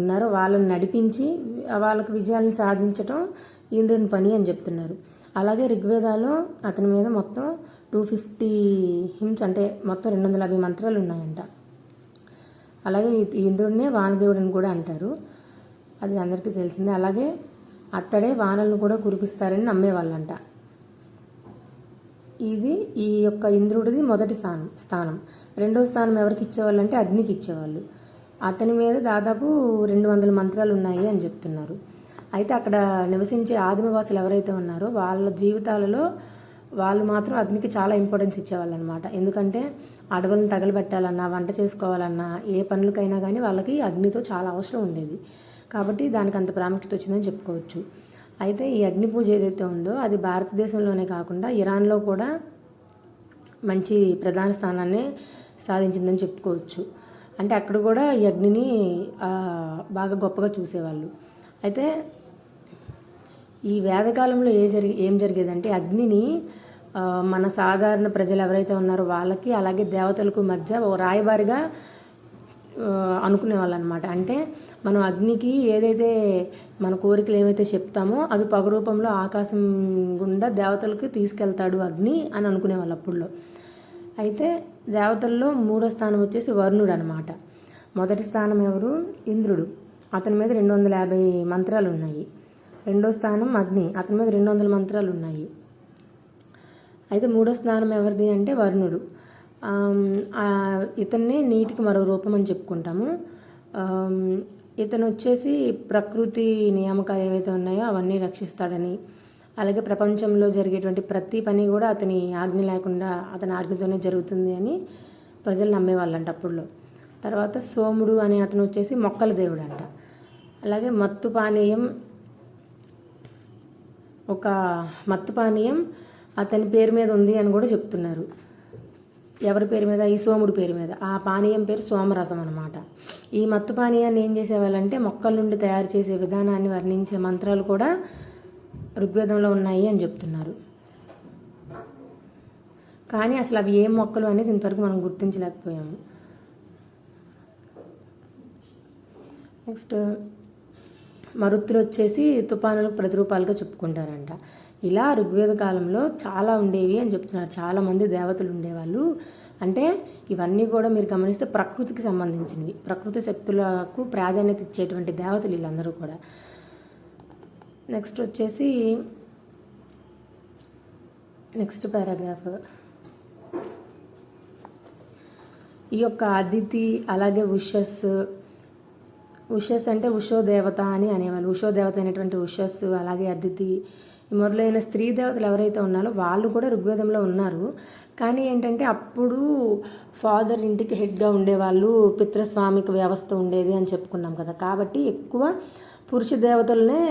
ఉన్నారో వాళ్ళని నడిపించి వాళ్ళకి విజయాలను సాధించటం ఇంద్రుని పని అని చెప్తున్నారు. అలాగే ఋగ్వేదాలో అతని మీద మొత్తం 250 హిమ్స్ అంటే మొత్తం 250 మంత్రాలు ఉన్నాయంట. అలాగే ఇంద్రుడినే వానదేవుడు అని కూడా అంటారు, అది అందరికీ తెలిసిందే. అలాగే అతడే వానలను కూడా కురిపిస్తారని నమ్మేవాళ్ళంట. ఇది ఈ యొక్క ఇంద్రుడిది మొదటి స్థానం. రెండో స్థానం ఎవరికి ఇచ్చేవాళ్ళు అంటే అగ్నికి ఇచ్చేవాళ్ళు. అతని మీద దాదాపు 200 మంత్రాలు ఉన్నాయి అని చెప్తున్నారు. అయితే అక్కడ నివసించే ఆదిమవాసులు ఎవరైతే ఉన్నారో వాళ్ళ జీవితాలలో వాళ్ళు మాత్రం అగ్నికి చాలా ఇంపార్టెన్స్ ఇచ్చేవాళ్ళు అనమాట. ఎందుకంటే అడవులను తగలబెట్టాలన్నా, వంట చేసుకోవాలన్నా, ఏ పనులకైనా కానీ వాళ్ళకి అగ్నితో చాలా అవసరం ఉండేది. కాబట్టి దానికి అంత ప్రాముఖ్యత వచ్చిందని చెప్పుకోవచ్చు. అయితే ఈ అగ్ని పూజ ఏదైతే ఉందో అది భారతదేశంలోనే కాకుండా ఇరాన్లో కూడా మంచి ప్రధాన స్థానాన్ని సాధించిందని చెప్పుకోవచ్చు. అంటే అక్కడ కూడా ఈ అగ్నిని బాగా గొప్పగా చూసేవాళ్ళు. అయితే ఈ వేదకాలంలో ఏం జరిగేదంటే అగ్నిని మన సాధారణ ప్రజలు ఎవరైతే ఉన్నారో వాళ్ళకి అలాగే దేవతలకు మధ్య ఓ రాయబారిగా అనుకునేవాళ్ళు అనమాట. అంటే మనం అగ్నికి ఏదైతే మన కోరికలు ఏవైతే చెప్తామో అవి పగ రూపంలో ఆకాశం గుండా దేవతలకు తీసుకెళ్తాడు అగ్ని అని అనుకునేవాళ్ళు అప్పుడులో. అయితే దేవతల్లో మూడో స్థానం వచ్చేసి వరుణుడు అనమాట. మొదటి స్థానం ఎవరు? ఇంద్రుడు, అతని మీద 250 మంత్రాలు ఉన్నాయి. రెండో స్థానం అగ్ని, అతని మీద 200 మంత్రాలు ఉన్నాయి. అయితే మూడో స్థానం ఎవరిది అంటే వరుణుడు. ఇతన్నే నీటికి మరో రూపం అని చెప్పుకుంటాము. ఇతను వచ్చేసి ప్రకృతి నియామకాలు ఏవైతే ఉన్నాయో అవన్నీ రక్షిస్తాడని, అలాగే ప్రపంచంలో జరిగేటువంటి ప్రతి పని కూడా అతని ఆజ్ఞ లేకుండా అతని ఆజ్ఞతోనే జరుగుతుంది అని ప్రజలు నమ్మేవాళ్ళంట అప్పుడులో. తర్వాత సోముడు అనే అతను వచ్చేసి మొక్కల దేవుడు అంట. అలాగే మత్తు పానీయం అతని పేరు మీద ఉంది అని కూడా చెప్తున్నారు. ఎవరి పేరు మీద? ఈ సోముడి పేరు మీద. ఆ పానీయం పేరు సోమరసం అనమాట. ఈ మత్తు పానీయాన్ని ఏం చేసేవాళ్ళంటే మొక్కల నుండి తయారు చేసే విధానాన్ని వర్ణించే మంత్రాలు కూడా ఋగ్వేదంలో ఉన్నాయి అని చెప్తున్నారు. కానీ అసలు అవి ఏం మొక్కలు అనేది ఇంతవరకు మనం గుర్తించలేకపోయాము. నెక్స్ట్ మరుత్తులు వచ్చేసి తుఫానులకు ప్రతిరూపాలుగా చెప్పుకుంటారంట. ఇలా ఋగ్వేద కాలంలో చాలా ఉండేవి అని చెప్తున్నారు. చాలామంది దేవతలు ఉండేవాళ్ళు. అంటే ఇవన్నీ కూడా మీరు గమనిస్తే ప్రకృతికి సంబంధించినవి, ప్రకృతి శక్తులకు ప్రాధాన్యత ఇచ్చేటువంటి దేవతలు వీళ్ళందరూ కూడా. నెక్స్ట్ వచ్చేసి నెక్స్ట్ పారాగ్రాఫ్, ఈ యొక్క అదితి అలాగే ఉషస్ అంటే ఉషో దేవత అని అనేవాళ్ళు. ఉషో దేవత అయినటువంటి ఉషస్ అలాగే అదితి మొదలైన స్త్రీ దేవతలు ఎవరైతే ఉన్నారో వాళ్ళు కూడా ఋగ్వేదంలో ఉన్నారు. కానీ ఏంటంటే అప్పుడు ఫాదర్ ఇంటికి హెడ్గా ఉండేవాళ్ళు, పితృస్వామిక వ్యవస్థ ఉండేది అని చెప్పుకున్నాం కదా. కాబట్టి ఎక్కువ పురుష దేవతలనే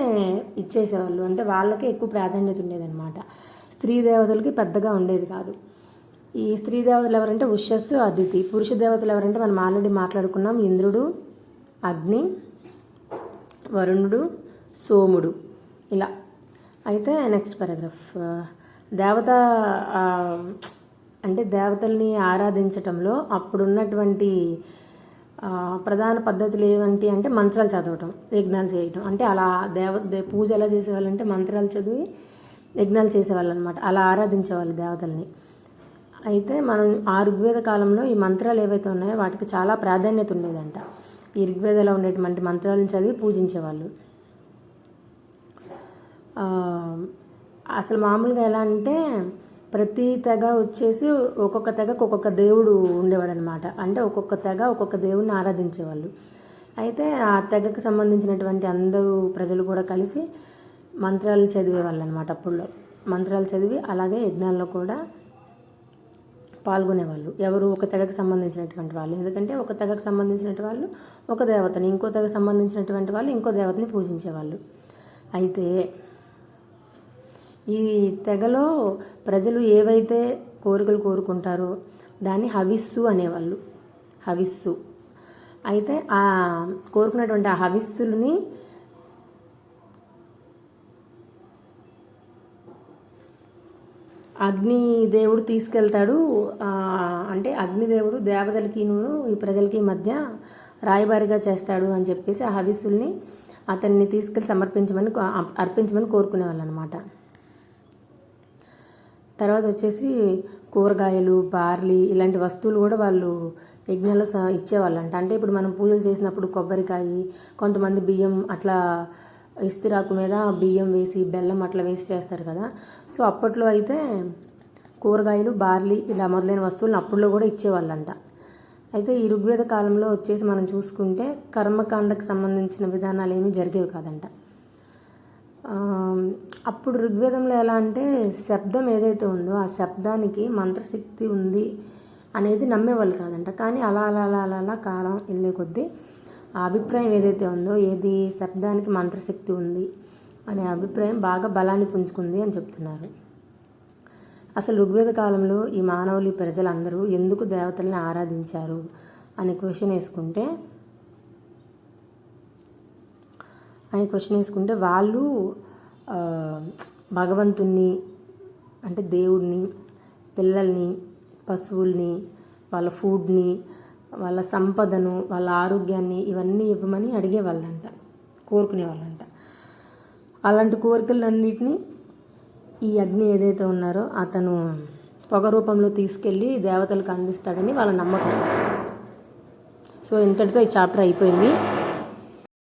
ఇచ్చేసేవాళ్ళు, అంటే వాళ్ళకే ఎక్కువ ప్రాధాన్యత ఉండేదన్నమాట. స్త్రీ దేవతలకి పెద్దగా ఉండేది కాదు. ఈ స్త్రీ దేవతలు ఎవరంటే ఉషస్, అదితి. పురుష దేవతలు ఎవరంటే మనం ఆల్రెడీ మాట్లాడుకున్నాం, ఇంద్రుడు, అగ్ని, వరుణుడు, సోముడు, ఇలా. అయితే నెక్స్ట్ పారాగ్రాఫ్, దేవతల్ని ఆరాధించటంలో అప్పుడున్నటువంటి ప్రధాన పద్ధతులు ఏవంటి అంటే మంత్రాలు చదవటం, యజ్ఞాలు చేయటం. అంటే అలా పూజ ఎలా చేసేవాళ్ళంటే మంత్రాలు చదివి యజ్ఞాలు చేసేవాళ్ళు అనమాట. అలా ఆరాధించేవాళ్ళు దేవతల్ని. అయితే మనం ఆ ఋగ్వేద కాలంలో ఈ మంత్రాలు ఏవైతే ఉన్నాయో వాటికి చాలా ప్రాధాన్యత ఉండేదంట. ఈ ఋగ్వేదలో ఉండేటువంటి మంత్రాలను చదివి పూజించేవాళ్ళు. అసలు మామూలుగా ఎలా అంటే ప్రతి తెగ వచ్చేసి ఒక్కొక్క తెగకు ఒక్కొక్క దేవుడు ఉండేవాడు అనమాట. అంటే ఒక్కొక్క తెగ ఒక్కొక్క దేవుడిని ఆరాధించేవాళ్ళు. అయితే ఆ తెగకు సంబంధించినటువంటి అందరూ ప్రజలు కూడా కలిసి మంత్రాలు చదివేవాళ్ళు అనమాట. అప్పుడులో మంత్రాలు చదివి అలాగే యజ్ఞాల్లో కూడా పాల్గొనేవాళ్ళు. ఎవరు ఒక తెగకు సంబంధించినటువంటి వాళ్ళు. ఎందుకంటే ఒక తెగకు సంబంధించినటువంటి వాళ్ళు ఒక దేవతని, ఇంకో తెగకు సంబంధించినటువంటి వాళ్ళు ఇంకో దేవతని పూజించేవాళ్ళు. అయితే ఈ తెగలో ప్రజలు ఏవైతే కోరికలు కోరుకుంటారో దాన్ని హవిస్సు అనేవాళ్ళు. హవిస్సు. అయితే ఆ కోరుకున్నటువంటి ఆ హవిస్సులని అగ్నిదేవుడు తీసుకెళ్తాడు. అంటే అగ్నిదేవుడు దేవతలకి ఈ ప్రజలకి మధ్య రాయబారిగా చేస్తాడు అని చెప్పేసి ఆ హవిస్సుల్ని అతన్ని తీసుకెళ్ళి అర్పించమని కోరుకునేవాళ్ళు అనమాట. తర్వాత వచ్చేసి కూరగాయలు, బార్లీ ఇలాంటి వస్తువులు కూడా వాళ్ళు యజ్ఞంలో ఇచ్చేవాళ్ళంట. అంటే ఇప్పుడు మనం పూజలు చేసినప్పుడు కొబ్బరికాయ, కొంతమంది బియ్యం అట్లా ఇస్తిరాకు మీద బియ్యం వేసి బెల్లం అట్లా వేసి చేస్తారు కదా. సో అప్పట్లో అయితే కూరగాయలు, బార్లీ ఇలా మొదలైన వస్తువులను అప్పుడులో కూడా ఇచ్చేవాళ్ళంట. అయితే ఈ ఋగ్వేద కాలంలో వచ్చేసి మనం చూసుకుంటే కర్మకాండకు సంబంధించిన విధానాలు ఏమీ జరిగేవి కాదంట. అప్పుడు ఋగ్వేదంలో ఎలా అంటే శబ్దం ఏదైతే ఉందో ఆ శబ్దానికి మంత్రశక్తి ఉంది అనేది నమ్మేవాళ్ళు కాదంట. కానీ అలా అలా అలా అలా అలా కాలం వెళ్ళే కొద్దీ ఆ అభిప్రాయం ఏదైతే ఉందో ఏది శబ్దానికి మంత్రశక్తి ఉంది అనే అభిప్రాయం బాగా బలాన్ని పుంజుకుంది అని చెప్తున్నారు. అసలు ఋగ్వేద కాలంలో ఈ మానవులు, ఈ ప్రజలందరూ ఎందుకు దేవతల్ని ఆరాధించారు అనే క్వశ్చన్ వేసుకుంటే వాళ్ళు భగవంతుణ్ణి అంటే దేవుడిని, పిల్లల్ని, పశువుల్ని, వాళ్ళ ఫుడ్ని, వాళ్ళ సంపదను, వాళ్ళ ఆరోగ్యాన్ని ఇవన్నీ ఇవ్వమని అడిగేవాళ్ళంట, కోరుకునేవాళ్ళంట. అలాంటి కోరికలన్నిటినీ ఈ అగ్ని ఏదైతే ఉన్నారో అతను పొగ రూపంలో తీసుకెళ్ళి దేవతలకు అందిస్తాడని వాళ్ళ నమ్మకం. సో ఇంతటితో ఈ చాప్టర్ అయిపోయింది.